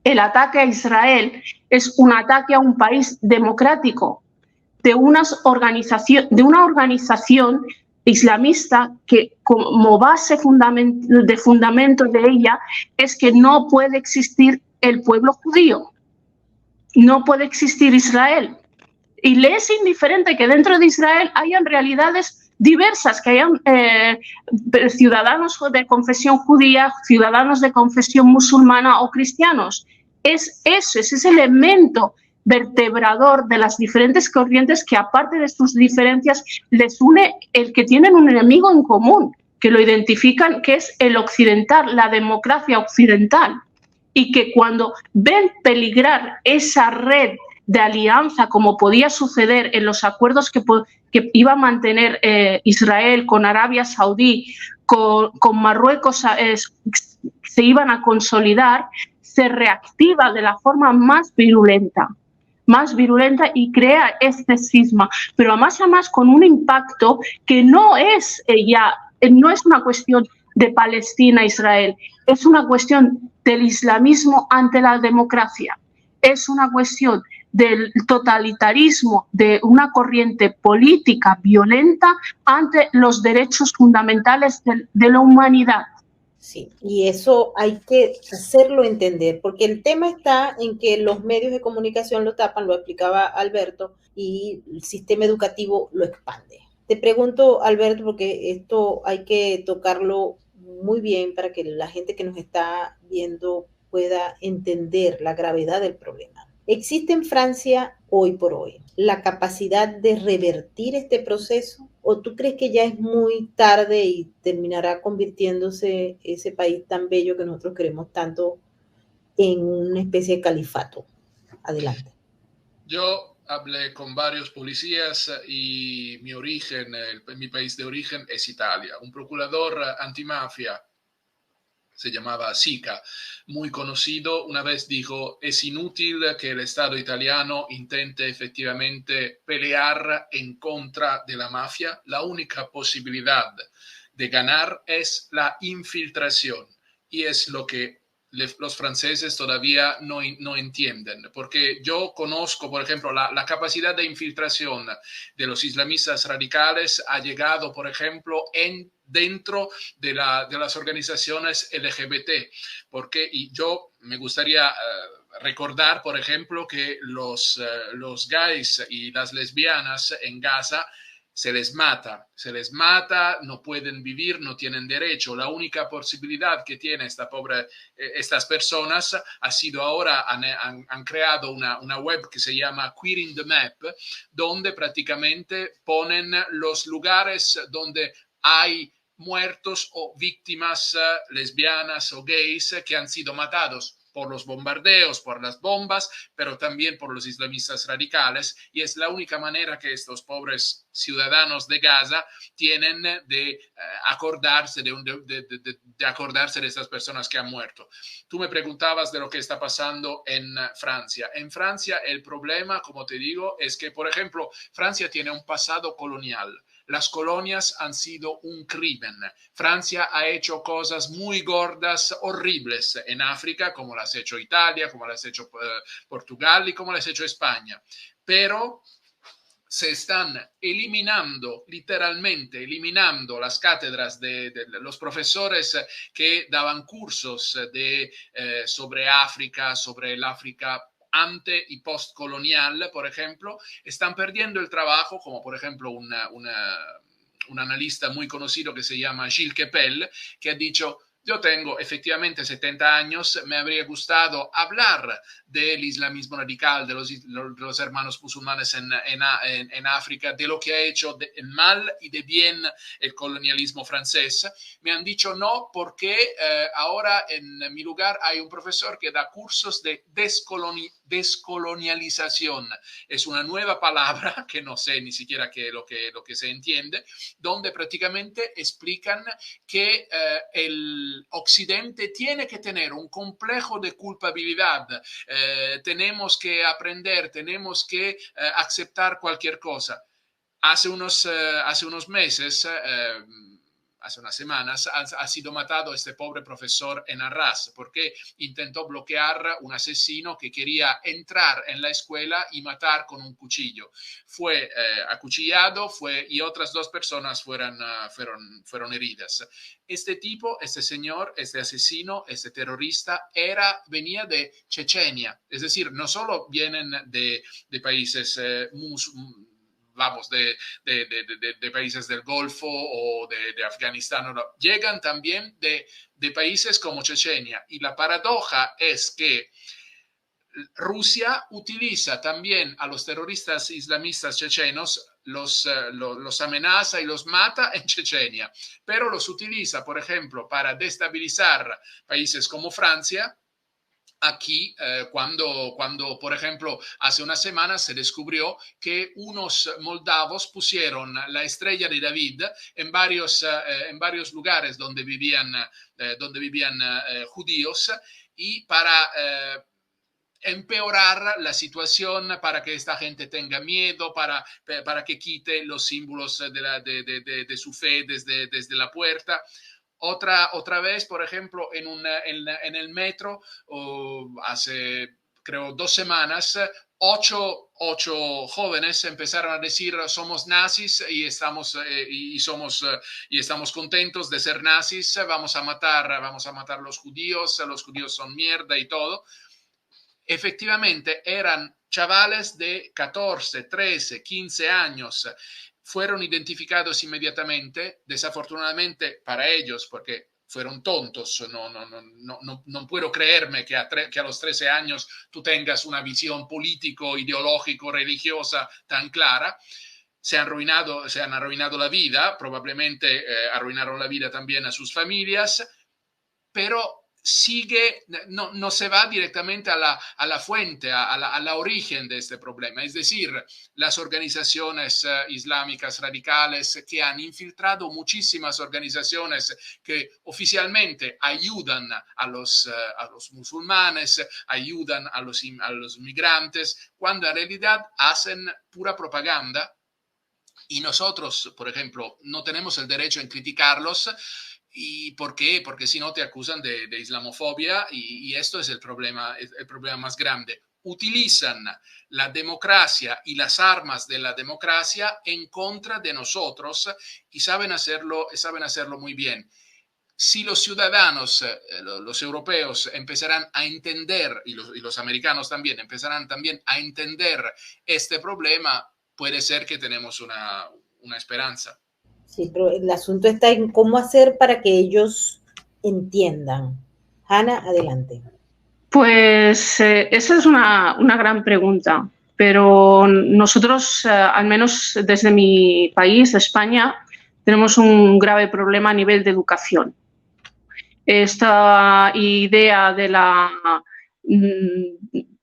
S2: El ataque a Israel es un ataque a un país democrático, de una organización islamista que, como base de fundamento de ella, es que no puede existir el pueblo judío, no puede existir Israel. Y le es indiferente que dentro de Israel hayan realidades diversas, que hayan ciudadanos de confesión judía, ciudadanos de confesión musulmana o cristianos. Es ese elemento vertebrador de las diferentes corrientes que, aparte de sus diferencias, les une el que tienen un enemigo en común, que lo identifican, que es el occidental, la democracia occidental. Y que cuando ven peligrar esa red de alianza, como podía suceder en los acuerdos que iba a mantener Israel con Arabia Saudí, con Marruecos, se iban a consolidar, se reactiva de la forma más virulenta. más virulenta y crea este cisma, pero además con un impacto que no es una cuestión de Palestina-Israel, es una cuestión del islamismo ante la democracia, es una cuestión del totalitarismo de una corriente política violenta ante los derechos fundamentales de la humanidad.
S1: Sí, y eso hay que hacerlo entender, porque el tema está en que los medios de comunicación lo tapan, lo explicaba Alberto, y el sistema educativo lo expande. Te pregunto, Alberto, porque esto hay que tocarlo muy bien para que la gente que nos está viendo pueda entender la gravedad del problema. ¿Existe en Francia hoy por hoy la capacidad de revertir este proceso? ¿O tú crees que ya es muy tarde y terminará convirtiéndose ese país tan bello que nosotros queremos tanto en una especie de califato? Adelante.
S3: Yo hablé con varios policías y mi país de origen es Italia. Un procurador antimafia, se llamaba Sica, muy conocido, una vez dijo: es inútil que el Estado italiano intente efectivamente pelear en contra de la mafia, la única posibilidad de ganar es la infiltración, y es lo que los franceses todavía no entienden, porque yo conozco, por ejemplo, la capacidad de infiltración de los islamistas radicales ha llegado, por ejemplo, dentro de las organizaciones LGBT, porque yo me gustaría recordar, por ejemplo, que los gays y las lesbianas en Gaza se les mata, no pueden vivir, no tienen derecho. La única posibilidad que tiene estas personas ha sido ahora, han creado una web que se llama Queering the Map, donde prácticamente ponen los lugares donde hay muertos o víctimas lesbianas o gays que han sido matados por los bombardeos, por las bombas, pero también por los islamistas radicales, y es la única manera que estos pobres ciudadanos de Gaza tienen de acordarse de acordarse de estas personas que han muerto. Tú me preguntabas de lo que está pasando en Francia. En Francia el problema, como te digo, es que, por ejemplo, Francia tiene un pasado colonial. Las colonias han sido un crimen. Francia ha hecho cosas muy gordas, horribles en África, como las ha hecho Italia, como las ha hecho Portugal y como las ha hecho España. Pero se están literalmente eliminando las cátedras de los profesores que daban cursos sobre África, sobre el África ante y postcolonial, por ejemplo, están perdiendo el trabajo, como por ejemplo un analista muy conocido que se llama Gilles Kepel, que ha dicho: yo tengo efectivamente 70 años, me habría gustado hablar del islamismo radical, de los hermanos musulmanes en África, de lo que ha hecho de mal y de bien el colonialismo francés. Me han dicho no, porque ahora en mi lugar hay un profesor que da cursos de descolonialización. Es una nueva palabra que no sé ni siquiera lo que se entiende, donde prácticamente explican que el Occidente tiene que tener un complejo de culpabilidad. Tenemos que aprender, tenemos que aceptar cualquier cosa. Hace unos meses, hace unas semanas, ha sido matado este pobre profesor en Arras porque intentó bloquear un asesino que quería entrar en la escuela y matar con un cuchillo. Fue acuchillado y otras 2 personas fueron heridas. Este tipo, este señor, este asesino, este terrorista venía de Chechenia, es decir, no solo vienen de países vamos, de países del Golfo o de Afganistán, no, llegan también de países como Chechenia. Y la paradoja es que Rusia utiliza también a los terroristas islamistas chechenos, los amenaza y los mata en Chechenia, pero los utiliza, por ejemplo, para destabilizar países como Francia. Aquí, cuando, por ejemplo, hace unas semanas se descubrió que unos moldavos pusieron la estrella de David en varios lugares donde vivían judíos, y para empeorar la situación para que esta gente tenga miedo, para que quite los símbolos de su fe desde la puerta. Otra vez, por ejemplo, en el metro, hace creo 2 semanas, 8 jóvenes empezaron a decir somos nazis y estamos contentos de ser nazis, vamos a matar a los judíos son mierda y todo. Efectivamente, eran chavales de 14, 13, 15 años. Fueron identificados inmediatamente, desafortunadamente para ellos, porque fueron tontos. No puedo creerme que a los 13 años tú tengas una visión político, ideológico, religiosa tan clara. Se han arruinado la vida, probablemente arruinaron la vida también a sus familias, pero no se va directamente a la fuente, a la origen de este problema, es decir, las organizaciones islámicas radicales que han infiltrado muchísimas organizaciones que oficialmente ayudan a los musulmanes, ayudan a los migrantes, cuando en realidad hacen pura propaganda. Y nosotros, por ejemplo, no tenemos el derecho en criticarlos. ¿Y por qué? Porque si no te acusan de islamofobia y esto es el problema más grande. Utilizan la democracia y las armas de la democracia en contra de nosotros y saben hacerlo muy bien. Si los ciudadanos, los europeos, empezarán a entender, y los americanos también, empezarán también a entender este problema, puede ser que tenemos una esperanza.
S1: Sí, pero el asunto está en cómo hacer para que ellos entiendan. Hanna, adelante.
S2: Pues esa es una gran pregunta, pero nosotros, al menos desde mi país, España, tenemos un grave problema a nivel de educación. Esta idea de la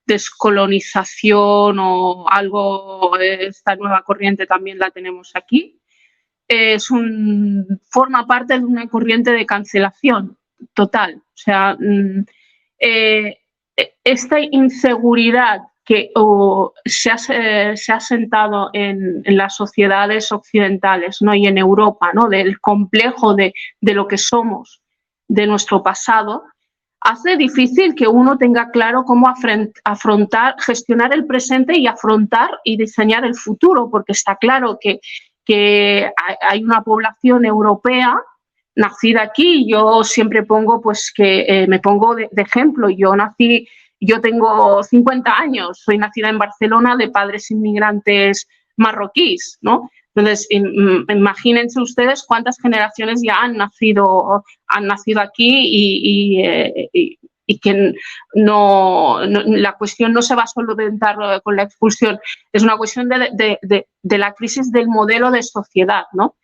S2: descolonización o algo, esta nueva corriente también la tenemos aquí. Forma parte de una corriente de cancelación total. O sea, esta inseguridad que se ha sentado en las sociedades occidentales, ¿no? Y en Europa, ¿no? Del complejo de lo que somos, de nuestro pasado, hace difícil que uno tenga claro cómo afrontar, gestionar el presente y afrontar y diseñar el futuro, porque está claro que hay una población europea nacida aquí. Yo siempre pongo, pues que me pongo de ejemplo. Yo tengo 50 años, soy nacida en Barcelona de padres inmigrantes marroquíes, ¿no? Entonces, imagínense ustedes cuántas generaciones ya han nacido aquí y que la cuestión no se va a solventar con la expulsión, es una cuestión de la crisis del modelo de sociedad, ¿no?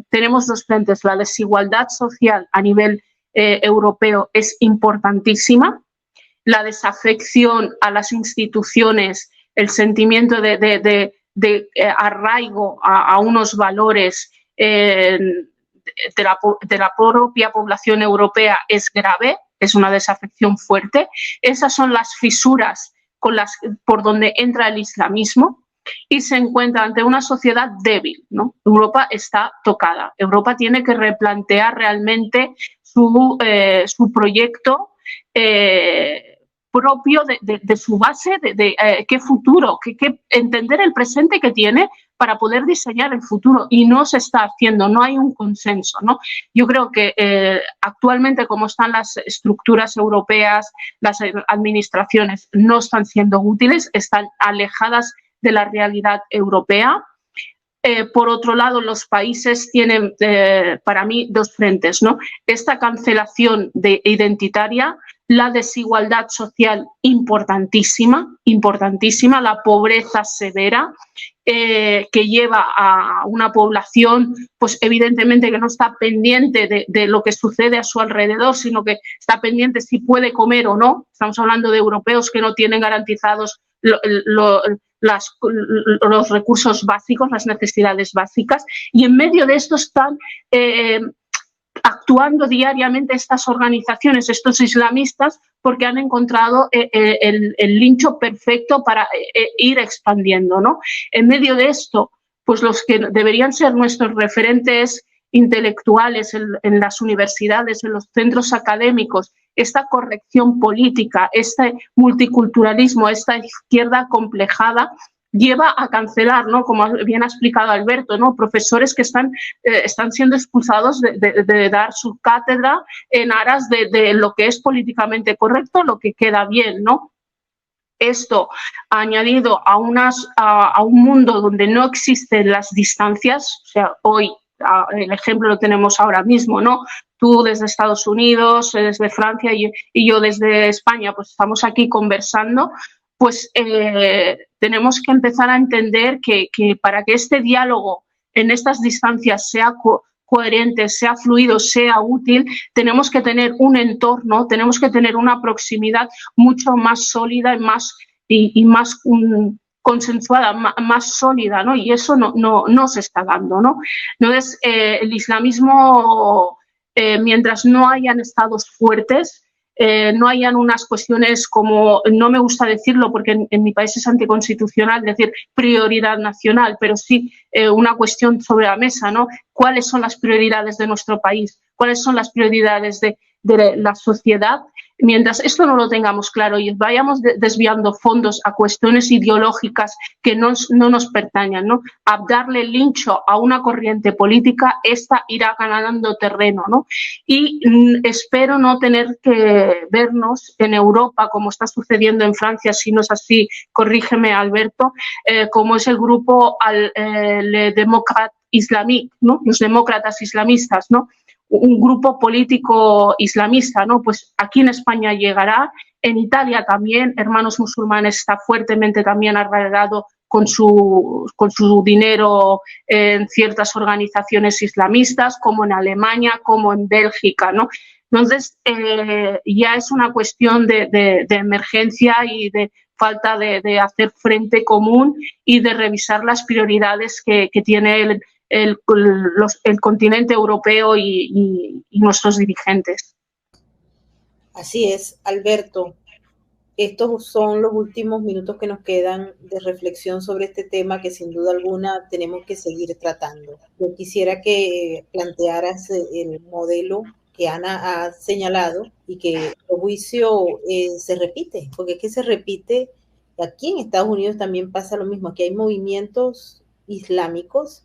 S2: Tenemos 2 frentes. La desigualdad social a nivel europeo es importantísima, la desafección a las instituciones, el sentimiento de arraigo a unos valores de la propia población europea es grave, es una desafección fuerte. Esas son las fisuras por donde entra el islamismo y se encuentra ante una sociedad débil, ¿no? Europa está tocada. Europa tiene que replantear realmente su proyecto propio de su base, de qué futuro, entender el presente que tiene para poder diseñar el futuro, y no se está haciendo, no hay un consenso, ¿no? Yo creo que actualmente, como están las estructuras europeas, las administraciones no están siendo útiles, están alejadas de la realidad europea. Por otro lado, los países tienen, para mí, 2 frentes, ¿no? Esta cancelación identitaria, la desigualdad social importantísima, la pobreza severa, que lleva a una población, pues evidentemente que no está pendiente de lo que sucede a su alrededor, sino que está pendiente si puede comer o no. Estamos hablando de europeos que no tienen garantizados los recursos básicos, las necesidades básicas, y en medio de esto están actuando diariamente estas organizaciones, estos islamistas, porque han encontrado el nicho perfecto para ir expandiendo, ¿no? En medio de esto, pues los que deberían ser nuestros referentes intelectuales en las universidades, en los centros académicos, esta corrección política, este multiculturalismo, esta izquierda complejada, lleva a cancelar, ¿no? Como bien ha explicado Alberto, ¿no? Profesores que están siendo expulsados de dar su cátedra en aras de lo que es políticamente correcto, lo que queda bien, ¿no? Esto añadido a un mundo donde no existen las distancias, o sea, hoy el ejemplo lo tenemos ahora mismo, ¿no? Tú desde Estados Unidos, desde Francia y yo desde España, pues estamos aquí conversando, pues tenemos que empezar a entender que para que este diálogo en estas distancias sea coherente, sea fluido, sea útil, tenemos que tener un entorno, tenemos que tener una proximidad mucho más sólida y más consensuada, más sólida, ¿no? Y eso no se está dando, ¿no? Entonces, el islamismo, mientras no hayan estados fuertes, no hayan unas cuestiones como, no me gusta decirlo porque en mi país es anticonstitucional decir prioridad nacional, pero sí una cuestión sobre la mesa, ¿no? ¿Cuáles son las prioridades de nuestro país? ¿Cuáles son las prioridades de la sociedad? Mientras esto no lo tengamos claro y vayamos desviando fondos a cuestiones ideológicas que no nos pertañan, ¿no? A darle lincho a una corriente política, esta irá ganando terreno, ¿no? Y espero no tener que vernos en Europa, como está sucediendo en Francia, si no es así, corrígeme Alberto, como es el grupo Les Démocrates Islamiques, ¿no? Los demócratas islamistas, ¿no? Un grupo político islamista, ¿no? Pues aquí en España llegará, en Italia también, Hermanos Musulmanes está fuertemente también arraigado con su dinero en ciertas organizaciones islamistas, como en Alemania, como en Bélgica, ¿no? Entonces, ya es una cuestión de emergencia y de falta de hacer frente común y de revisar las prioridades que tiene el continente europeo y nuestros dirigentes.
S1: Así es, Alberto. Estos son los últimos minutos que nos quedan de reflexión sobre este tema que sin duda alguna tenemos que seguir tratando. Yo quisiera que plantearas el modelo que Ana ha señalado y que el juicio se repite, porque es que se repite. Aquí en Estados Unidos también pasa lo mismo. Aquí hay movimientos islámicos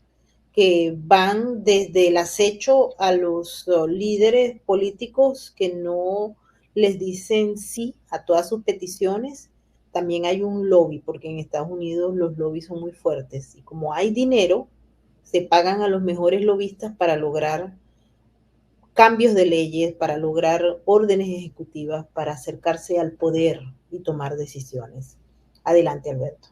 S1: que van desde el acecho a los líderes políticos que no les dicen sí a todas sus peticiones. También hay un lobby, porque en Estados Unidos los lobbies son muy fuertes y como hay dinero, se pagan a los mejores lobistas para lograr cambios de leyes, para lograr órdenes ejecutivas, para acercarse al poder y tomar decisiones. Adelante, Alberto.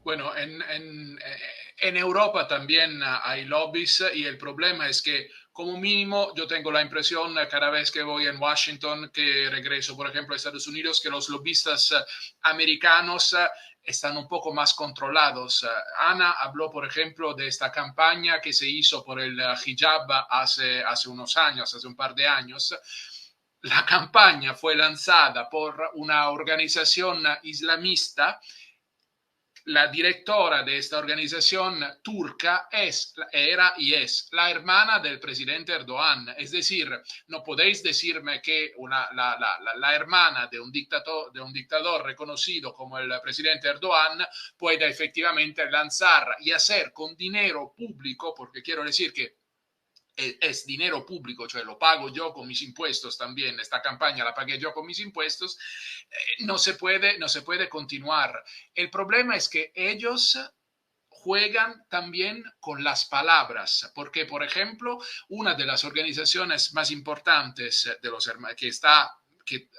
S3: Bueno, en Europa también hay lobbies y el problema es que como mínimo yo tengo la impresión cada vez que voy en Washington, que regreso por ejemplo a Estados Unidos, que los lobistas americanos están un poco más controlados. Ana habló, por ejemplo, de esta campaña que se hizo por el hijab hace unos años, hace un par de años. La campaña fue lanzada por una organización islamista. La directora de esta organización turca era y es la hermana del presidente Erdogan. Es decir, no podéis decirme que la hermana de un dictador reconocido como el presidente Erdogan pueda efectivamente lanzar y hacer con dinero público, porque quiero decir que es dinero público, cioè lo pago yo con mis impuestos también, esta campaña la pagué yo con mis impuestos, no se puede continuar. El problema es que ellos juegan también con las palabras, porque, por ejemplo, una de las organizaciones más importantes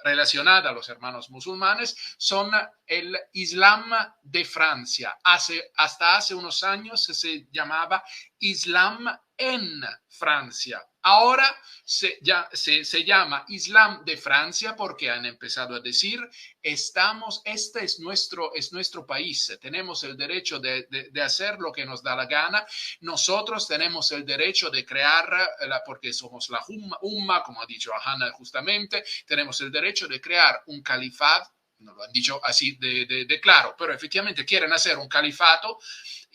S3: relacionada a los hermanos musulmanes son el Islam de Francia. Hasta hace unos años se llamaba Islam en Francia. Ahora se llama Islam de Francia porque han empezado a decir, este es nuestro país, tenemos el derecho de hacer lo que nos da la gana, nosotros tenemos el derecho de crear, porque somos la Umma, como ha dicho Hannah justamente, tenemos el derecho de crear un califato, no lo han dicho así de claro, pero efectivamente quieren hacer un califato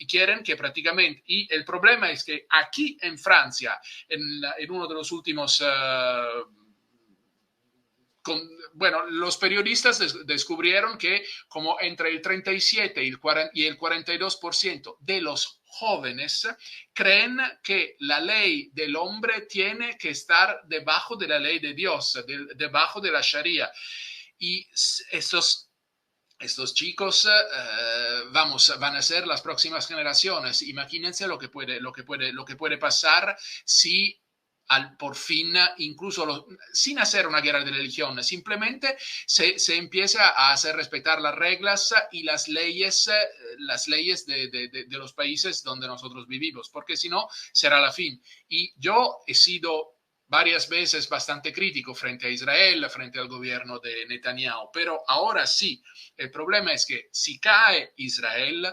S3: y quieren que prácticamente, y el problema es que aquí en Francia, en uno de los últimos, los periodistas descubrieron que como entre el 37 y el 42% de los jóvenes creen que la ley del hombre tiene que estar debajo de la ley de Dios, debajo de la Sharia. Y estos chicos van a ser las próximas generaciones. Imagínense lo que puede pasar si por fin, incluso sin hacer una guerra de religión, simplemente se empieza a hacer respetar las reglas y las leyes de los países donde nosotros vivimos, porque si no, será la fin. Y yo he sido varias veces bastante crítico frente a Israel, frente al gobierno de Netanyahu, pero ahora sí, el problema es que si cae Israel,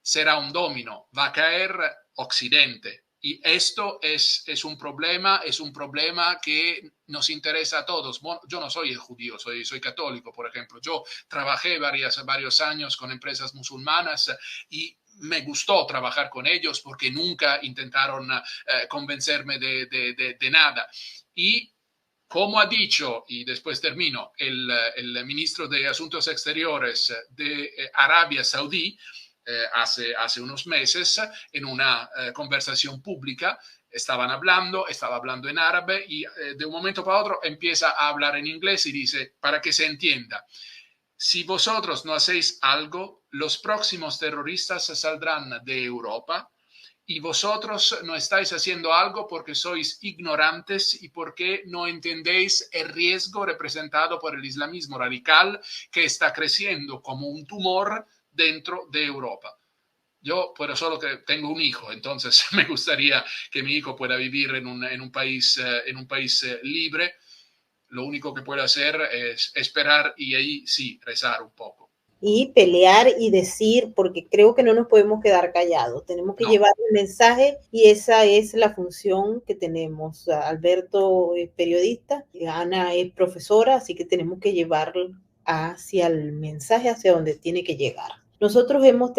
S3: será un domino, va a caer Occidente. Y esto es un problema que nos interesa a todos. Yo no soy judío, soy católico, por ejemplo. Yo trabajé varios años con empresas musulmanas y me gustó trabajar con ellos porque nunca intentaron convencerme de nada. Y como ha dicho, y después termino, el ministro de Asuntos Exteriores de Arabia Saudí, hace unos meses, en una conversación pública, estaba hablando en árabe y de un momento para otro empieza a hablar en inglés y dice, para que se entienda, si vosotros no hacéis algo, los próximos terroristas saldrán de Europa y vosotros no estáis haciendo algo porque sois ignorantes y porque no entendéis el riesgo representado por el islamismo radical que está creciendo como un tumor dentro de Europa. Yo, pero solo que tengo un hijo, entonces me gustaría que mi hijo pueda vivir en un país libre. Lo único que puedo hacer es esperar y ahí sí, rezar un poco.
S1: Y pelear y decir, porque creo que no nos podemos quedar callados, tenemos que llevar el mensaje y esa es la función que tenemos. Alberto es periodista, Ana es profesora, así que tenemos que llevar hacia el mensaje, hacia donde tiene que llegar. Nosotros hemos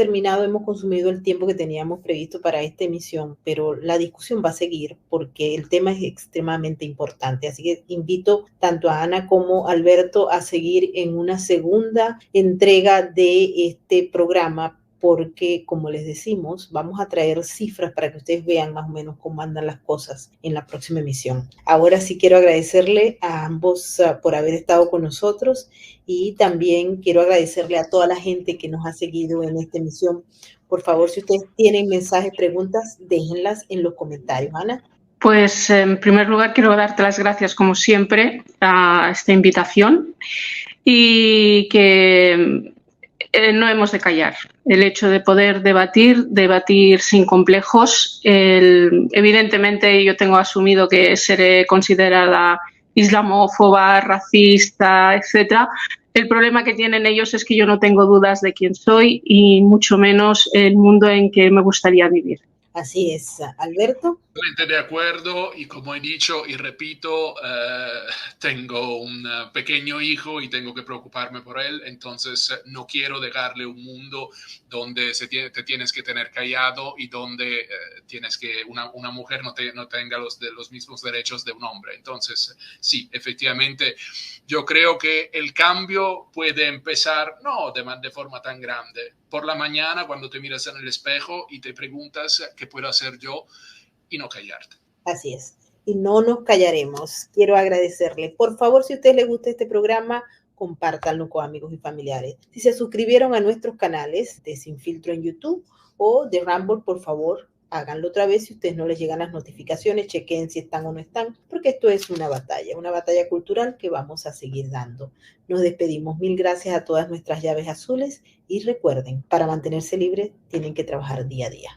S1: consumido el tiempo que teníamos previsto para esta emisión, pero la discusión va a seguir porque el tema es extremadamente importante. Así que invito tanto a Ana como a Alberto a seguir en una segunda entrega de este programa porque, como les decimos, vamos a traer cifras para que ustedes vean más o menos cómo andan las cosas en la próxima emisión. Ahora sí quiero agradecerle a ambos por haber estado con nosotros y también quiero agradecerle a toda la gente que nos ha seguido en esta emisión. Por favor, si ustedes tienen mensajes, preguntas, déjenlas en los comentarios. Ana.
S2: Pues en primer lugar quiero darte las gracias como siempre a esta invitación y que no hemos de callar. El hecho de poder debatir sin complejos. Evidentemente yo tengo asumido que seré considerada islamófoba, racista, etcétera. El problema que tienen ellos es que yo no tengo dudas de quién soy y mucho menos el mundo en que me gustaría vivir.
S1: Así es, Alberto.
S3: Totalmente de acuerdo y como he dicho y repito, tengo un pequeño hijo y tengo que preocuparme por él, entonces no quiero dejarle un mundo donde te tienes que tener callado y donde una mujer no tenga los mismos derechos de un hombre. Entonces, sí, efectivamente, yo creo que el cambio puede empezar, no de forma tan grande, por la mañana cuando te miras en el espejo y te preguntas qué puedo hacer yo y no callarte.
S1: Así es. Y no nos callaremos. Quiero agradecerle. Por favor, si a ustedes les gusta este programa, compártanlo con amigos y familiares. Si se suscribieron a nuestros canales de Sin Filtro en YouTube o de Rumble, por favor, háganlo otra vez. Si a ustedes no les llegan las notificaciones, chequen si están o no están, porque esto es una batalla cultural que vamos a seguir dando. Nos despedimos. Mil gracias a todas nuestras llaves azules y recuerden, para mantenerse libres tienen que trabajar día a día.